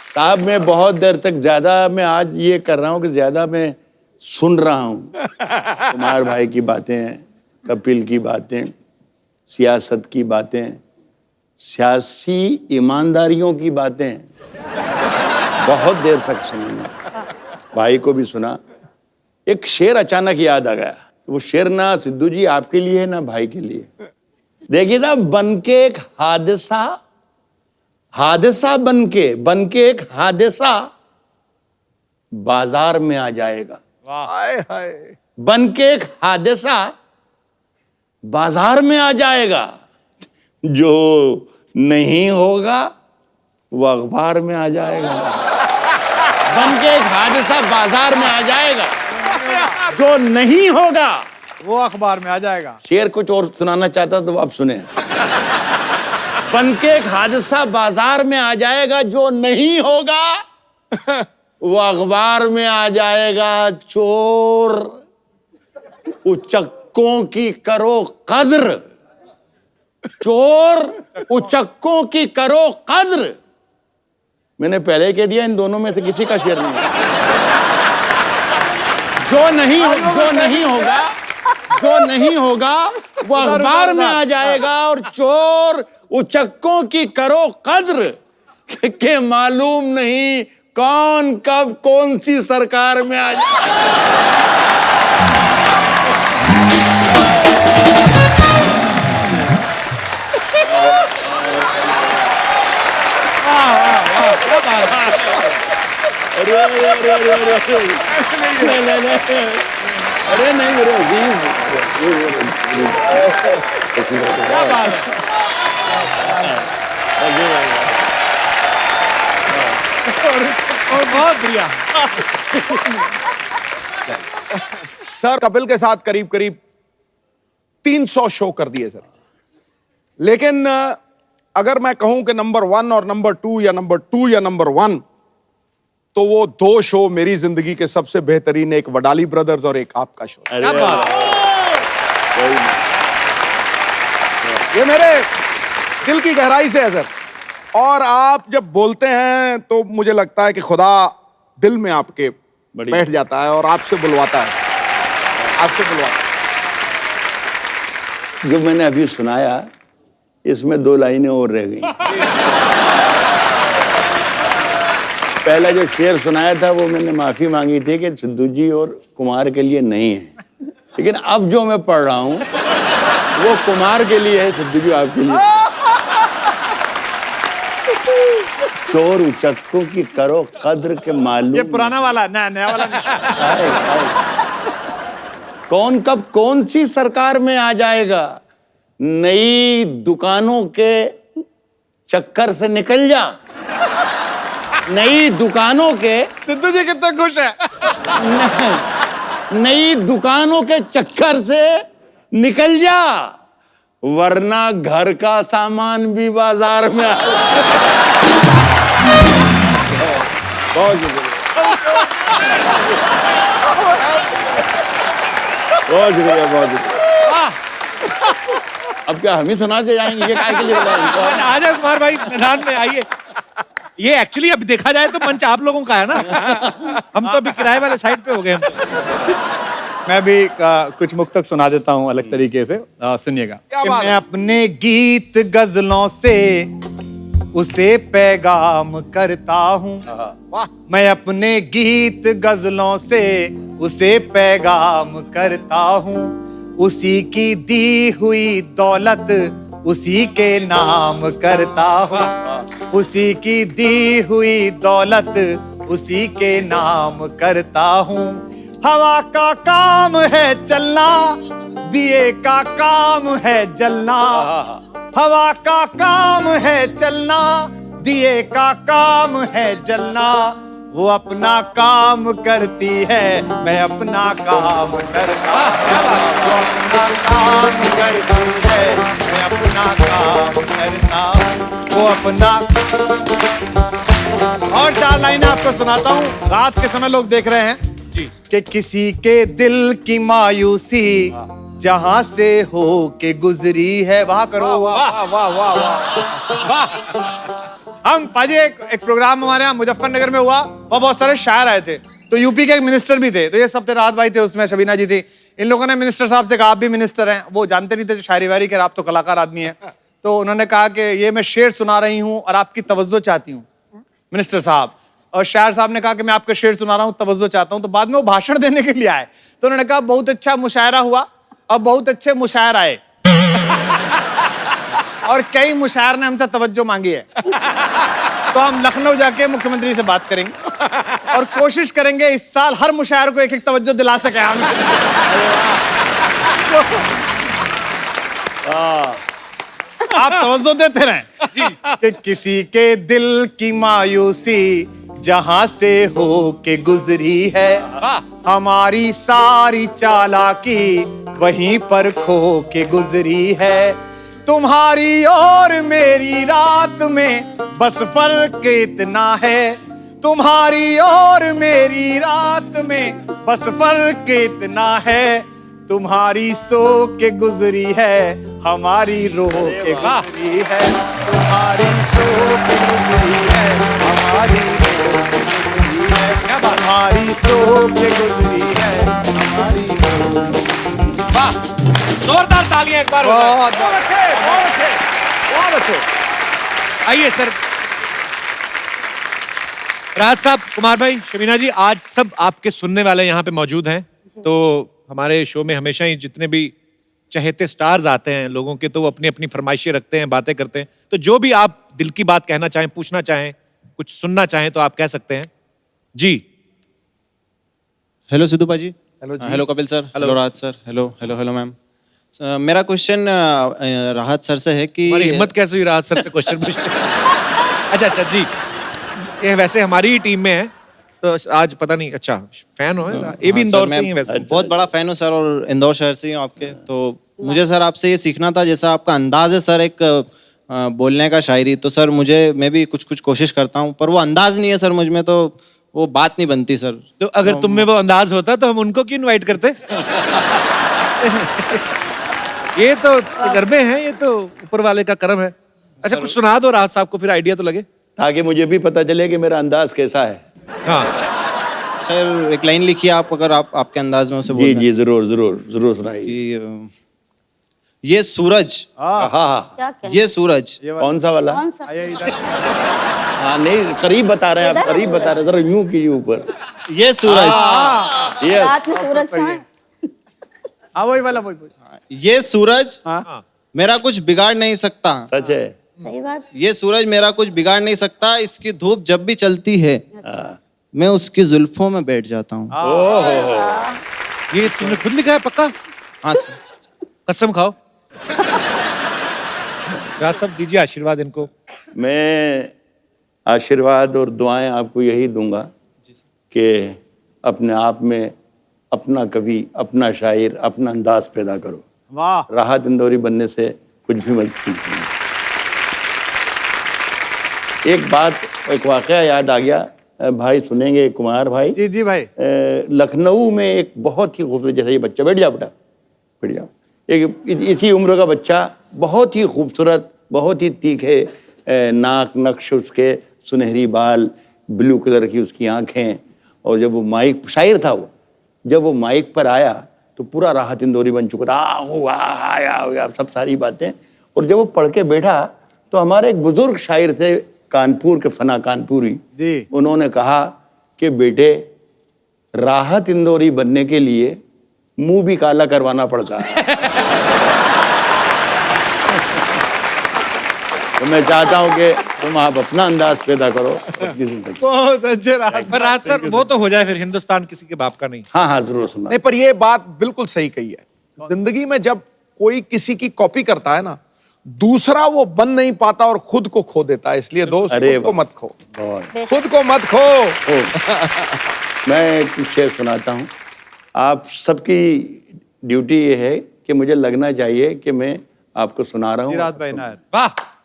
Speaker 8: साहब मैं बहुत देर तक ज्यादा मैं आज ये कर रहा हूँ कि ज्यादा मैं सुन रहा हूँ। कुमार भाई की बातें, कपिल की बातें, सियासत की बातें, सियासी ईमानदारियों की बातें बहुत देर तक सुनी। भाई को भी सुना। एक शेर अचानक याद आ गया। वो शेर ना सिद्धू जी आपके लिए है ना भाई के लिए। देखिए ना, बन के एक हादसा बनके एक हादसा बाजार में आ जाएगा। बनके एक हादसा बाजार में आ जाएगा, जो नहीं होगा वो अखबार में आ जाएगा। बनके एक हादसा बाजार में आ जाएगा, जो नहीं होगा
Speaker 7: वो अखबार में आ जाएगा।
Speaker 8: शेर कुछ और सुनाना चाहता तो अब सुने। बनके एक हादसा बाजार में आ जाएगा, जो नहीं होगा वो अखबार में आ जाएगा। चोर उचक्कों की करो कद्र, चोर उचक्कों की करो कद्र। मैंने पहले कह दिया, इन दोनों में से किसी का शेर नहीं है। जो नहीं होगा वो अखबार में आ जाएगा। और चोर उचक्कों की करो कद्र, के मालूम नहीं कौन कब कौन सी सरकार में आ जाए। अरे नहीं मेरे
Speaker 1: बहुत बढ़िया।
Speaker 3: सर कपिल के साथ करीब करीब 300 शो कर दिए सर, लेकिन अगर मैं कहूं कि नंबर 1 और नंबर 2 या नंबर 2 या नंबर 1, तो वो 2 शो मेरी जिंदगी के सबसे बेहतरीन, एक वडाली ब्रदर्स और एक आपका शो।
Speaker 1: क्या बात है।
Speaker 3: ये मेरे दिल की गहराई से है सर। और आप जब बोलते हैं तो मुझे लगता है कि खुदा दिल में आपके बैठ जाता है और आपसे बुलवाता है, आपसे बुलवाता है।
Speaker 8: जो मैंने अभी सुनाया इसमें 2 लाइनें और रह गई। पहला जो शेर सुनाया था वो मैंने माफी मांगी थी कि सिद्धू जी और कुमार के लिए नहीं है, लेकिन अब जो मैं पढ़ रहा हूं वो कुमार के लिए है, सिद्धू जी आपके लिए। चोर उचक्कों की करो कद्र के मालूम।
Speaker 7: ये पुराना वाला, नया वाला नहीं।
Speaker 8: कौन कब कौन सी सरकार में आ जाएगा, नई दुकानों के चक्कर से निकल जा। नई दुकानों के,
Speaker 7: सिद्धू जी कितना खुश है।
Speaker 8: नई दुकानों के चक्कर से निकल जा, वरना घर का सामान भी बाजार में
Speaker 3: बहुत शुक्रिया, बहुत शुक्रिया, बहुत शुक्रिया।
Speaker 8: अब क्या हम ही सुनाते जाएंगे, ये काय के लिए बताएं?
Speaker 1: आ जाए कुमार भाई, मैदान में आइए। ये एक्चुअली अब देखा जाए तो मंच आप लोगों का है ना, हम तो अभी किराए वाले साइड पे हो गए हम।
Speaker 7: मैं भी कुछ मुक्तक सुना देता हूँ अलग तरीके से, सुनिएगा। कि मैं अपने गीत गजलों से उसे पैगाम करता हूँ, मैं अपने गीत गजलों से उसे पैगाम करता हूँ, उसी की दी हुई दौलत उसी के नाम करता हूँ, उसी की दी हुई दौलत उसी के नाम करता हूँ। हवा का काम है चलना, दिए का काम है जलना। हवा का काम है चलना, दिए का काम है जलना। वो अपना काम करती है, मैं अपना काम करता हूँ। वो अपना काम करती है, मैं अपना काम करता हूँ। वो अपना। और 4 लाइनें आपको सुनाता हूँ। रात के समय लोग देख रहे हैं कि किसी के दिल की मायूसी जहां से हो के गुजरी है, वाह करो। वाह वाह वाह वाह। हम पाजी एक प्रोग्राम हमारे यहाँ मुजफ्फरनगर में हुआ, वहाँ बहुत सारे शायर आए थे, तो यूपी के एक मिनिस्टर भी थे, तो ये सब थे, राहत भाई थे उसमें, शबीना जी थी। इन लोगों ने मिनिस्टर साहब से कहा आप भी मिनिस्टर हैं, वो जानते नहीं थे शायरी वारी के, आप तो कलाकार आदमी हैं, तो उन्होंने कहा कि ये मैं शेर सुना रही हूँ और आपकी तवज्जो चाहती हूँ मिनिस्टर साहब। और शायर साहब ने कहा कि मैं आपका शेर सुना रहा हूँ, तवज्जो चाहता हूँ। तो बाद में वो भाषण देने के लिए आए, तो उन्होंने कहा बहुत अच्छा मुशायरा हुआ और बहुत अच्छे मुशायर आए और कई मुशायर ने हमसे तवज्जो मांगी है, तो हम लखनऊ जाके मुख्यमंत्री से बात करेंगे और कोशिश करेंगे इस साल हर मुशायर को 1-1 तवज्जो दिला सके हम। आप तवज्जो देते रहें जी। कि किसी के दिल की मायूसी जहां से हो के गुजरी है, हमारी सारी चालाकी वहीं पर खो के गुजरी है। तुम्हारी और मेरी रात में बस फर्क इतना है, तुम्हारी और मेरी रात में बस फर्क इतना है। तुम्हारी सो के गुजरी है, हमारी रो के गुजरी है। तुम्हारी सो के गुजरी है, हमारी रो के गुजरी है। तुम्हारी सो के गुजरी है, हमारी रो।
Speaker 1: वाह, जोरदार तालियां एक बार हो जाए।
Speaker 3: बहुत अच्छे, बहुत अच्छे, बहुत अच्छे।
Speaker 1: आइए सर। राज साहब, कुमार भाई, शबीना जी, आज सब आपके सुनने वाले यहाँ पे मौजूद हैं, तो हमारे शो में हमेशा ही जितने भी चहेते स्टार्स आते हैं लोगों के, तो वो अपनी अपनी फरमाइशें रखते हैं, बातें करते हैं, तो जो भी आप दिल की बात कहना चाहें, पूछना चाहें, कुछ सुनना चाहें तो आप कह सकते हैं जी।
Speaker 10: हेलो सिद्धू पाजी।
Speaker 3: हेलो जी।
Speaker 10: Hello Kapil sir. Hello Rahat sir. Hello hello hello ma'am. मेरा क्वेश्चन राहत सर से है कि
Speaker 1: हमारी हिम्मत कैसे हुई राहत सर से क्वेश्चन पूछते? अच्छा जी, ये वैसे हमारी ही टीम में है, तो आज पता नहीं, अच्छा फैन हो, ये भी
Speaker 10: हाँ,
Speaker 1: इंदौर
Speaker 10: सर,
Speaker 1: से ही है
Speaker 10: मैं
Speaker 1: वैसे।
Speaker 10: बहुत बड़ा फैन हूँ सर, और इंदौर शहर से ही हूँ आपके। तो मुझे सर आपसे ये सीखना था, जैसा आपका अंदाज है सर एक बोलने का, शायरी, तो सर मैं भी कुछ कुछ कोशिश करता हूँ, पर वो अंदाज नहीं है सर मुझ में, तो वो बात नहीं बनती सर।
Speaker 1: तो अगर तुम में वो अंदाज होता तो हम उनको क्यों इनवाइट करते? ये तो तजर्बे हैं, ये तो ऊपर वाले का करम है। अच्छा कुछ सुना दो राहत साहब को, फिर आइडिया तो लगे।
Speaker 8: ताकि मुझे भी पता चले कि मेरा अंदाज कैसा है।
Speaker 1: हाँ
Speaker 10: सर एक लाइन लिखिए आप, अगर आप आपके अंदाज में उसे
Speaker 8: जी
Speaker 10: बोल दें
Speaker 8: जी, जरूर जरूर जरूर सुनाइए।
Speaker 10: कि ये सूरज,
Speaker 8: हाँ हाँ,
Speaker 9: क्या क्या
Speaker 10: ये सूरज,
Speaker 8: कौन सा वाला?
Speaker 9: कौन सा
Speaker 8: हाँ नहीं, करीब बता रहे हैं आप, करीब बता रहे हैं, जरा यूं कीजिए ऊपर।
Speaker 10: ये सूरज,
Speaker 8: यस,
Speaker 9: रात में सूरज कहाँ है?
Speaker 7: हाँ वही वाला, वही।
Speaker 10: ये सूरज मेरा कुछ बिगाड़ नहीं सकता।
Speaker 8: सच है।
Speaker 9: सही बात।
Speaker 10: ये सूरज मेरा कुछ बिगाड़ नहीं सकता, इसकी धूप जब भी चलती है मैं उसकी जुल्फों में बैठ जाता हूँ।
Speaker 1: ये तुमने खुद लिखा है पक्का?
Speaker 10: हाँ सर।
Speaker 1: कसम खाओ। राहत साहब दीजिए आशीर्वाद इनको।
Speaker 8: मैं आशीर्वाद और दुआएं आपको यही दूंगा कि अपने आप में अपना कवि, अपना शायर, अपना अंदाज पैदा करो।
Speaker 7: वाह।
Speaker 8: राहत इंदौरी बनने से कुछ भी मत कीजिए। एक बात, एक वाकया याद आ गया, भाई सुनेंगे कुमार भाई।
Speaker 7: जी जी भाई।
Speaker 8: लखनऊ में एक बहुत ही खूबसूरत, जैसे ये बच्चा, बैठ जाओ बेटा, बैठ जाओ, एक इसी उम्र का बच्चा, बहुत ही खूबसूरत, बहुत ही तीखे नाक नक्श उसके, सुनहरी बाल, ब्लू कलर की उसकी आंखें, और जब वो माइक, शायर था वो, जब वो माइक पर आया तो पूरा राहत इंदौरी बन चुका था। आया सब सारी बातें। और जब वो पढ़ के बैठा तो हमारे एक बुजुर्ग शायर थे कानपुर के, फना कानपुरी
Speaker 7: जी,
Speaker 8: उन्होंने कहा कि बेटे राहत इंदौरी बनने के लिए मुंह भी काला करवाना पड़ता है। तो मैं चाहता हूं कि तुम आप अपना अंदाज पैदा करो अपनी जिंदगी।
Speaker 7: बहुत अच्छे राहत।
Speaker 1: पर राहत सर वो तो हो जाए फिर, हिंदुस्तान किसी के बाप का नहीं।
Speaker 8: हाँ हाँ जरूर सुना।
Speaker 3: नहीं, पर ये बात बिल्कुल सही कही है। जिंदगी में जब कोई किसी की कॉपी करता है ना, दूसरा वो बन नहीं पाता और खुद को खो देता है। इसलिए दोस्त,
Speaker 8: अरे
Speaker 3: खुद को
Speaker 8: वाह।
Speaker 3: मत खो, खुद को मत खो।
Speaker 8: मैं कुछ शेर सुनाता हूँ। आप सबकी ड्यूटी ये है कि मुझे लगना चाहिए कि मैं आपको सुना रहा हूँ।
Speaker 7: राहत भाई नायत।
Speaker 1: वाह।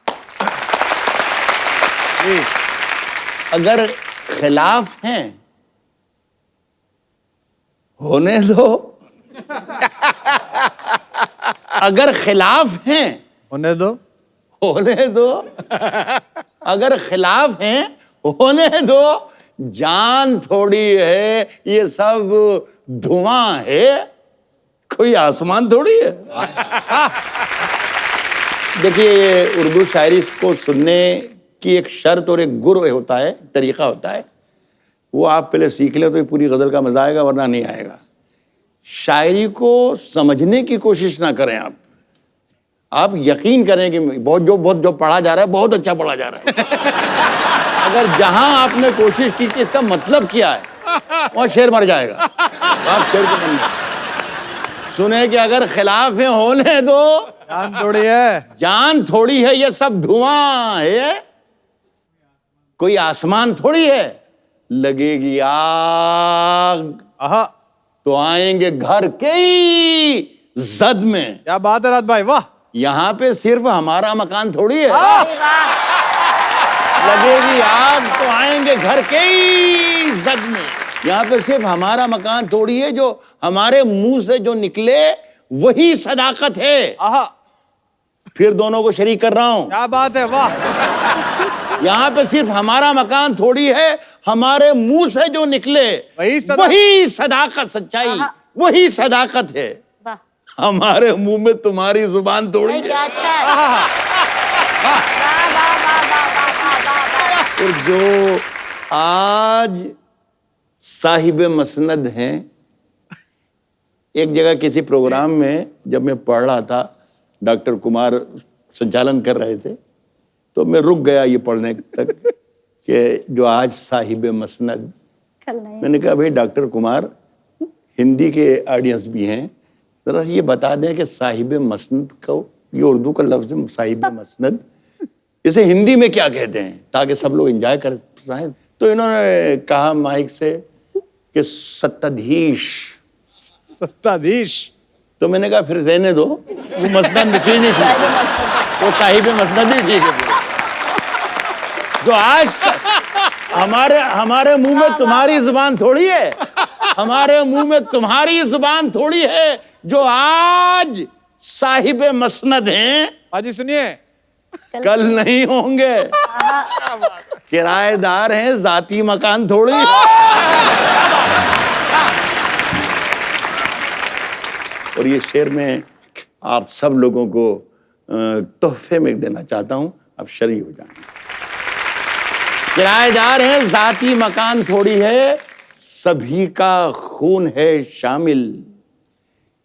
Speaker 8: अगर खिलाफ हैं होने दो। अगर खिलाफ हैं
Speaker 7: होने दो,
Speaker 8: होने दो। अगर खिलाफ हैं होने दो। जान थोड़ी है, ये सब धुआं है, कोई आसमान थोड़ी है। देखिए, ये उर्दू शायरी को सुनने की एक शर्त और एक गुर होता है, तरीका होता है। वो आप पहले सीख ले तो ये पूरी गजल का मजा आएगा, वरना नहीं आएगा। शायरी को समझने की कोशिश ना करें आप यकीन करें कि बहुत जो पढ़ा जा रहा है बहुत अच्छा पढ़ा जा रहा है। अगर जहां आपने कोशिश की कि इसका मतलब क्या है, वहां शेर मर जाएगा। आप शेर को बन सुने कि अगर खिलाफ है होने दो।
Speaker 7: जान थोड़ी है,
Speaker 8: जान थोड़ी है, ये सब धुआं है, कोई आसमान थोड़ी है। लगेगी आग
Speaker 7: आहा,
Speaker 8: तो आएंगे घर के ही जद में।
Speaker 7: क्या बात है राहत भाई, वाह।
Speaker 8: यहाँ पे सिर्फ हमारा मकान थोड़ी है। लगेगी आग तो आएंगे घर के ही जद में। यहाँ पे सिर्फ हमारा मकान थोड़ी है, जो हमारे मुंह से जो निकले वही सदाकत है।
Speaker 7: आहा,
Speaker 8: फिर दोनों को शरीक कर रहा हूं।
Speaker 7: क्या बात है, वाह।
Speaker 8: यहाँ पे सिर्फ हमारा मकान थोड़ी है, हमारे मुंह से जो निकले
Speaker 7: वही
Speaker 8: सदाकत, सच्चाई, वही सदाकत है।
Speaker 9: वाह।
Speaker 8: हमारे मुंह में तुम्हारी जुबान थोड़ी है।
Speaker 9: क्या अच्छा है। वाह, वाह, वाह, वाह, वाह, वाह, वाह, वाह।
Speaker 8: और जो आज साहिब मसनद हैं, एक जगह किसी प्रोग्राम में जब मैं पढ़ रहा था, डॉक्टर कुमार संचालन कर रहे थे, तो मैं रुक गया ये पढ़ने तक कि जो आज साहिब मसनद।
Speaker 9: कल नहीं।
Speaker 8: मैंने कहा भाई डॉक्टर कुमार, हिंदी के ऑडियंस भी हैं, जरा ये बता दें कि साहिब मसनद को, ये उर्दू का लफ्ज है साहिब मसनद, इसे हिंदी में क्या कहते हैं, ताकि सब लोग एंजॉय कर पाएं। तो इन्होंने कहा माइक से कि सत्ताधीश।
Speaker 7: सत्ताधीश।
Speaker 8: तो मैंने कहा फिर रहने दो, वो मसनद नसीब नहीं ठीक, वो साहिब मसनद ही ठीक है। जो आज हमारे मुंह में तुम्हारी जुबान थोड़ी है, हमारे मुंह में तुम्हारी जुबान थोड़ी है, जो आज साहिब मसनद हैं,
Speaker 7: पाजी सुनिए,
Speaker 8: कल नहीं होंगे। किराएदार हैं, जाती मकान थोड़ी है। और ये शेर मैं आप सब लोगों को तोहफे में देना चाहता हूं, आप शरी हो जाएं। किराएदार हैं, जाती मकान थोड़ी है, सभी का खून है शामिल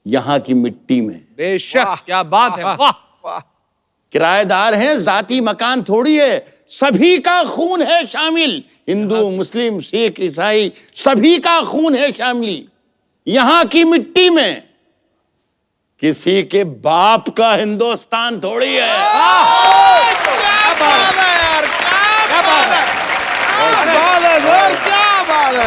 Speaker 8: यहां की मिट्टी में।
Speaker 7: बेशक, क्या बात है, वाह।
Speaker 8: किराएदार हैं, जाती मकान थोड़ी है, सभी का खून है शामिल, हिंदू मुस्लिम सिख ईसाई सभी का खून है शामिल यहां की मिट्टी में। किसी के बाप का हिंदुस्तान थोड़ी है।
Speaker 7: क्या बात है यार, क्या बात है, क्या बात है,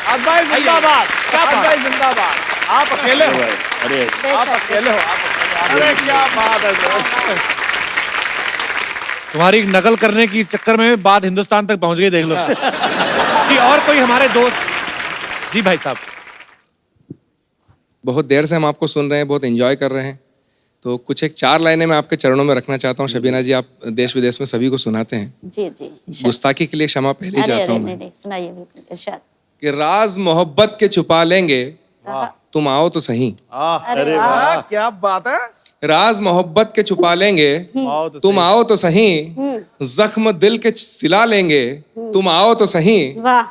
Speaker 7: अब्बाई जिंदाबाद, अब्बाई जिंदाबाद। आप अकेले हो,
Speaker 8: अरे
Speaker 7: आप अकेले हो, अरे क्या बात है सर।
Speaker 1: तुम्हारी नकल करने की चक्कर में बात हिंदुस्तान तक पहुंच गई, देख लो। कि और कोई हमारे दोस्त। जी भाई साहब।
Speaker 11: बहुत देर से हम आपको सुन रहे हैं, बहुत एंजॉय कर रहे हैं, तो कुछ एक 4 लाइनें मैं आपके चरणों में रखना चाहता हूँ। शबीना जी, आप देश विदेश में सभी को सुनाते हैं,
Speaker 9: जी जी।
Speaker 11: गुस्ताखी के लिए क्षमा पहले ही चाहता हूँ मैं।
Speaker 9: सुनाइए, बिल्कुल इरशाद।
Speaker 11: कि राज मोहब्बत के छुपा लेंगे, तुम आओ तो सही।
Speaker 9: अरे वाह,
Speaker 7: क्या बात है।
Speaker 11: राज मोहब्बत के छुपा लेंगे, तुम आओ तो सही। जख्म दिल के सिला लेंगे, तुम आओ तो सही।
Speaker 9: वाह।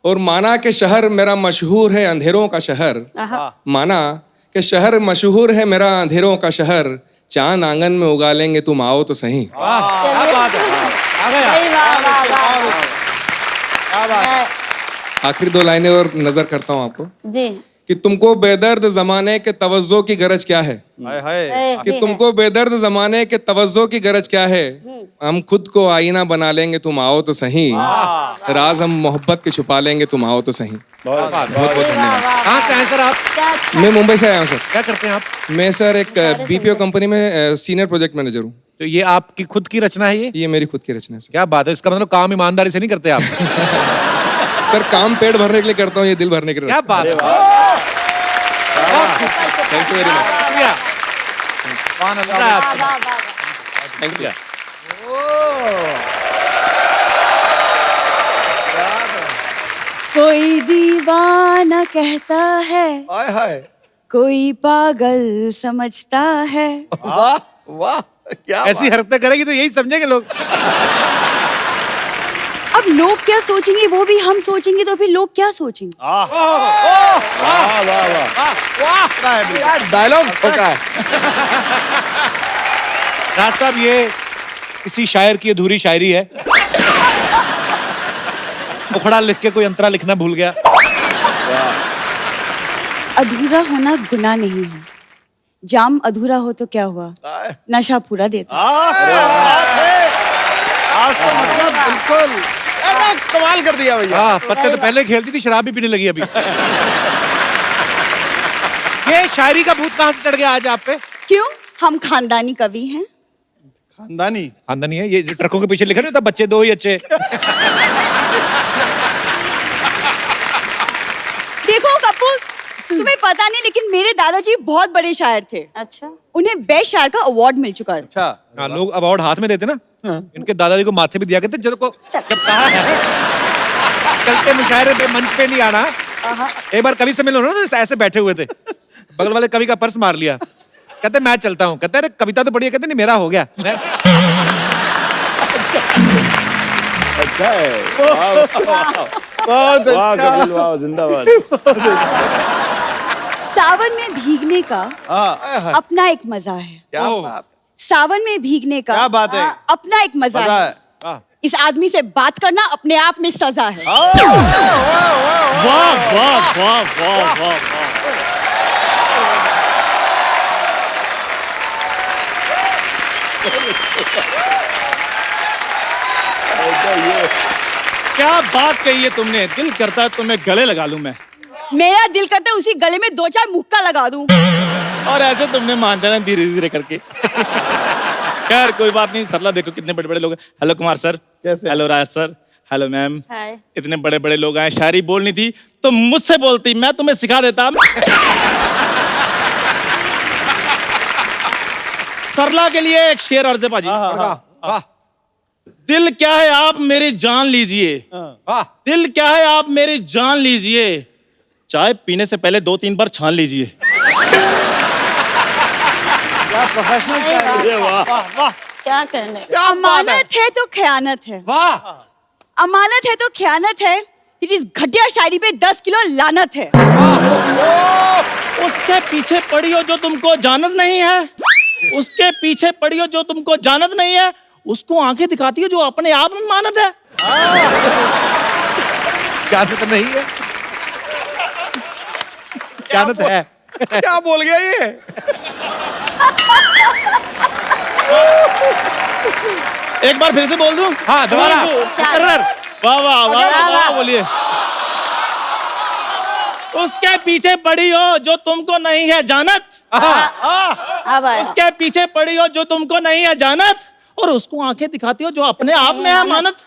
Speaker 11: और माना के शहर मेरा मशहूर है अंधेरों का शहर, माना के शहर मशहूर है मेरा अंधेरों का शहर, चांद आंगन में उगा लेंगे, तुम आओ तो सही।
Speaker 7: क्या बात है, आ गया।
Speaker 11: आखिरी 2 लाइनें और नजर करता हूँ आपको
Speaker 9: जी।
Speaker 11: कि तुमको बेदर्द जमाने के तवज्जो की गरज क्या है, कि तुमको बेदर्द जमाने के तवज्जो की गरज क्या है, हम खुद को आईना बना लेंगे, तुम आओ तो सही। राज हम मोहब्बत के छुपा लेंगे, तुम आओ तो सही। बहुत बहुत धन्यवाद।
Speaker 1: कहाँ से आए सर आप?
Speaker 11: मैं मुंबई से आया हूँ सर।
Speaker 1: क्या करते हैं आप?
Speaker 11: मैं सर एक बीपीओ कंपनी में सीनियर प्रोजेक्ट मैनेजर हूँ।
Speaker 1: तो ये आपकी खुद की रचना है? ये
Speaker 11: मेरी खुद की रचना है सर।
Speaker 1: क्या बात है, इसका मतलब काम ईमानदारी से नहीं करते आप?
Speaker 11: सर काम पेट भरने के लिए करता हूँ, ये दिल भरने के लिए।
Speaker 1: क्या बात है,
Speaker 11: thank you very much.
Speaker 1: Thank you.
Speaker 6: कोई दीवाना कहता है, कोई पागल समझता है।
Speaker 3: वाह वाह, क्या
Speaker 1: ऐसी हरकतें करेगी तो यही समझेंगे लोग।
Speaker 6: अब लोग क्या सोचेंगे वो भी हम सोचेंगे, तो फिर लोग क्या सोचेंगे?
Speaker 3: डायलॉग ठोका है।
Speaker 1: राज साहब, ये किसी शायर की अधूरी शायरी है। मुखड़ा लिख के कोई अंतरा लिखना भूल गया।
Speaker 6: अधूरा होना गुनाह नहीं है। जाम अधूरा हो तो क्या हुआ, नशा पूरा देता।
Speaker 3: आज तो मतलब बिल्कुल कमाल कर दिया भैया।
Speaker 1: हाँ, पत्ते तो पहले खेलती थी, शराब भी पीने लगी अभी। ये शायरी का भूत कहाँ से चढ़ गया आज आप पे?
Speaker 6: क्यों, हम खानदानी कवि हैं।
Speaker 1: खानदानी है? ये जो ट्रकों के पीछे लिखा नहीं था, बच्चे 2 ही अच्छे।
Speaker 6: देखो कपूर, तुम्हें पता नहीं लेकिन मेरे दादाजी बहुत बड़े शायर थे।
Speaker 9: अच्छा।
Speaker 6: उन्हें बेस्ट शायर का अवार्ड मिल चुका है।
Speaker 3: अच्छा।
Speaker 1: हाँ, लोग अवार्ड हाथ में देते ना, इनके दादाजी को माथे पे दिया करते। जब कहा है चलते मुशायरे पे मंच पे नहीं आना। एक बार कवि से मिलो ना, तो ऐसे बैठे हुए थे, बगल वाले कवि का पर्स मार लिया। कहते मैं चलता हूँ। कहते अरे कविता तो पढ़ी है। कहते नहीं, मेरा हो गया।
Speaker 8: अच्छा है,
Speaker 3: बहुत अच्छा।
Speaker 8: वाह, जिंदाबाद।
Speaker 6: सावन में भीगने का अपना एक मजा है।
Speaker 3: क्या बात,
Speaker 6: सावन में भीगने का
Speaker 3: क्या बात है,
Speaker 6: अपना एक मजा है। इस आदमी से बात करना अपने आप में सजा है।
Speaker 2: वाह वाह वाह वाह वाह। क्या बात कही है तुमने, दिल करता है तुम्हें गले लगा लूं मैं।
Speaker 6: मेरा दिल करता है उसी गले में 2-4 मुक्का लगा दूं।
Speaker 2: और ऐसे तुमने मान जाना धीरे धीरे करके। खैर कोई बात नहीं, सरला देखो कितने बड़े बड़े लोग हैं। हेलो कुमार सर, हेलो राज सर, हेलो मैम।
Speaker 9: हाय।
Speaker 2: इतने बड़े बड़े लोग आए, शायरी बोलनी थी तो मुझसे बोलती, मैं तुम्हें सिखा देता। सरला के लिए एक शेर अर्ज है पाजी।
Speaker 3: वाह
Speaker 2: दिल क्या है आप मेरी जान लीजिए,
Speaker 3: वाह
Speaker 2: दिल क्या है आप मेरी जान लीजिए, चाय पीने से पहले 2-3 बार छान लीजिए।
Speaker 9: क्या कहने।
Speaker 6: अमानत है तो खयानत है,
Speaker 3: वाह
Speaker 6: अमानत है तो खयानत है, तेरी इस घटिया शायरी पे 10 किलो लानत है।
Speaker 2: उसके पीछे पड़ी हो जो तुमको जानत नहीं है, उसके पीछे पड़ी हो जो तुमको जानत नहीं है, उसको आंखें दिखाती हो जो अपने आप में मानत है।
Speaker 1: जानत नहीं है, जानत है।
Speaker 3: क्या बोल गया ये?
Speaker 2: एक बार फिर से बोल दूं?
Speaker 1: हाँ दोबारा।
Speaker 9: जी, जी, शाबाश।
Speaker 1: मुकर्रर।
Speaker 2: वाह वाह वाह वाह, बोलिए। उसके पीछे पड़ी हो जो तुमको नहीं है जानत,
Speaker 9: अब आया।
Speaker 2: उसके पीछे पड़ी हो जो तुमको नहीं है जानत, और उसको आंखें दिखाती हो जो अपने आप में है मानत।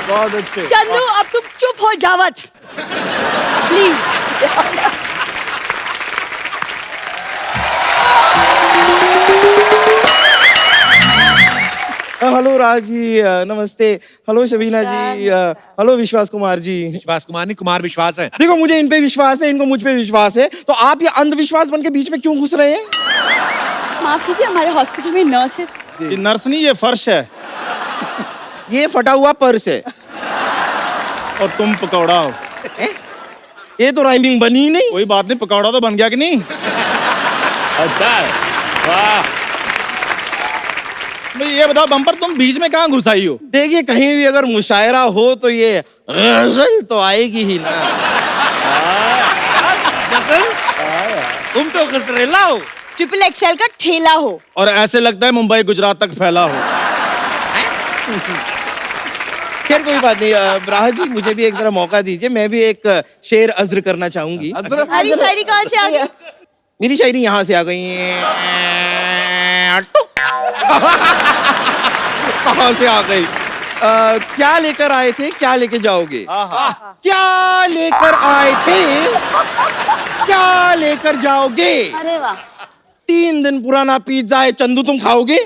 Speaker 3: बहुत अच्छे।
Speaker 6: चंदू अब तुम चुप हो जावत प्लीज।
Speaker 4: हेलो राज जी, नमस्ते। हेलो शबीना जी, हेलो विश्वास कुमार जी।
Speaker 1: विश्वास कुमार नहीं, कुमार विश्वास है।
Speaker 4: देखो मुझे इन पे विश्वास है, इनको मुझ पे विश्वास है, तो आप ये अंधविश्वास बन के बीच में क्यों घुस रहे हैं?
Speaker 6: माफ कीजिए, हमारे हॉस्पिटल में नर्स है।
Speaker 2: ये नर्स नहीं, ये फर्श है।
Speaker 4: ये फटा हुआ पर्स है।
Speaker 2: और तुम पकौड़ा हो।
Speaker 4: ये तो राइमिंग बनी ही नहीं।
Speaker 2: कोई बात नहीं, पकौड़ा तो बन गया कि नहीं? अच्छा है, वाह। भाई ये बताओ बम्पर, तुम बीच में कहाँ घुस आई हो?
Speaker 4: देखिए कहीं भी अगर मुशायरा हो तो ये गजल तो आएगी ही ना।
Speaker 1: तुम तो गजरेला हो।
Speaker 6: XXL का ठेला हो।
Speaker 2: और ऐसे लगता है मुंबई गुजरात तक फैला हो।
Speaker 4: खैर कोई बात नहीं, राहत जी मुझे भी एक जरा मौका दीजिए, मैं भी एक शेर अज्र करना चाहूंगी।
Speaker 6: हमारी शायरी कहाँ से आ गई?
Speaker 4: मेरी शायरी यहाँ से आ गई है। कहाँ से आ गई? क्या लेकर आए थे, क्या लेके जाओगे? क्या लेकर आए थे, क्या लेकर जाओगे?
Speaker 9: अरे वाह।
Speaker 4: 3 दिन पुराना पिज्जा है चंदू, तुम खाओगे?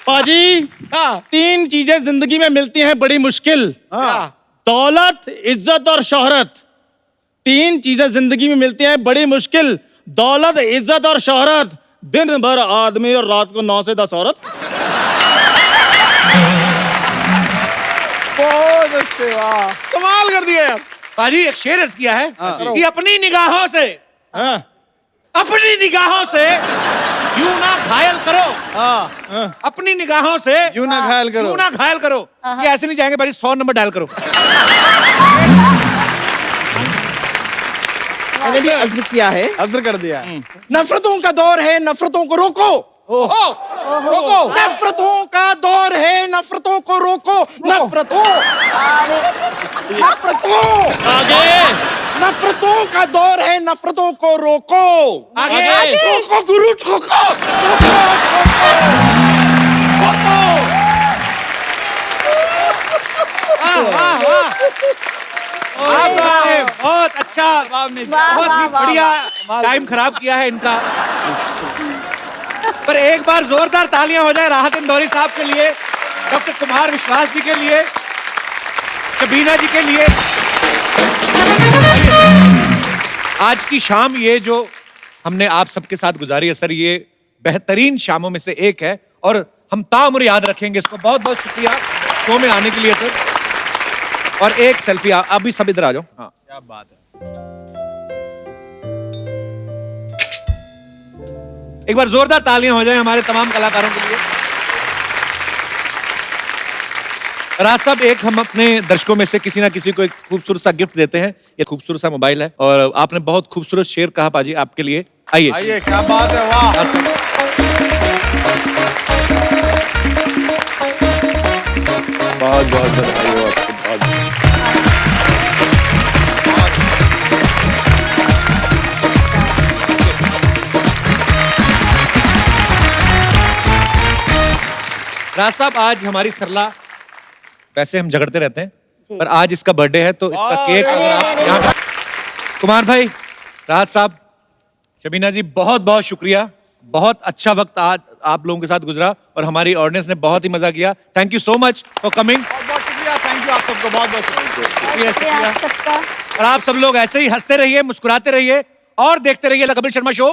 Speaker 2: पाजी, 3 चीजें जिंदगी में मिलती हैं बड़ी मुश्किल। दौलत, इज्जत और शोहरत। 3 चीजें जिंदगी में मिलती हैं बड़ी मुश्किल, दौलत, इज्जत और शोहरत। दिन भर आदमी और रात को 9 से 10 औरत।
Speaker 3: बहुत अच्छे, वाह कमाल कर दिया यार।
Speaker 1: पाजी एक शेर अर्ज किया है कि अपनी निगाहों से, अपनी निगाहों से यूं ना घायल करो, अपनी निगाहों से
Speaker 3: यूं ना घायल करो।
Speaker 1: यूं ना घायल करो। ये ऐसे नहीं जाएंगे भाई, 100 नंबर डायल करो।
Speaker 4: मैंने भी अज्र किया है।
Speaker 3: अज्र कर दिया।
Speaker 4: नफरतों का दौर है, नफरतों को रोको।
Speaker 3: रोको।
Speaker 4: नफरतों का दौर है, नफरतों को रोको। नफरतों
Speaker 2: आगे,
Speaker 4: नफरतों का दौर है, नफरतों को रोको।
Speaker 2: आगे।
Speaker 4: रोको गुरु, ठोको।
Speaker 1: आपने बहुत अच्छा, बहुत ही बढ़िया टाइम खराब किया है इनका। पर एक बार जोरदार तालियां हो जाए राहत इंदौरी साहब के लिए, डॉक्टर कुमार विश्वास जी के लिए, शबीना जी के लिए। आज की शाम ये जो हमने आप सबके साथ गुजारी है सर, ये बेहतरीन शामों में से एक है और हम ताउम्र याद रखेंगे इसको। बहुत बहुत शुक्रिया शो में आने के लिए सर। और एक सेल्फी, अभी सब इधर आ जाओ। हाँ क्या बात है। एक बार जोरदार तालियां हो जाए हमारे तमाम कलाकारों के लिए। राज साहब, एक हम अपने दर्शकों में से किसी ना किसी को एक खूबसूरत सा गिफ्ट देते हैं। ये खूबसूरत सा मोबाइल है और आपने बहुत खूबसूरत शेर कहा पाजी आपके लिए। आइए
Speaker 7: आइए, क्या बात है, वाह।
Speaker 3: बहुत बहुत बधाई हो आपको, बहुत।
Speaker 1: राज साहब, आज हमारी सरला, वैसे हम झगड़ते रहते हैं पर आज इसका बर्थडे है तो इसका केक अगर आप यहाँ कुमार भाई, राज साहब, शबीना जी, बहुत बहुत शुक्रिया। बहुत अच्छा वक्त आज आप लोगों के साथ गुजरा और हमारी ऑडियंस ने बहुत ही मजा किया। Thank you so much for coming.
Speaker 7: बहुत बहुत शुक्रिया, थैंक यू आप सबको, बहुत बहुत शुक्रिया।
Speaker 1: शुक्रिया।
Speaker 9: आप सबका
Speaker 1: और आप सब लोग ऐसे ही हंसते रहिए, मुस्कुराते रहिए और देखते रहिए द कपिल शर्मा शो।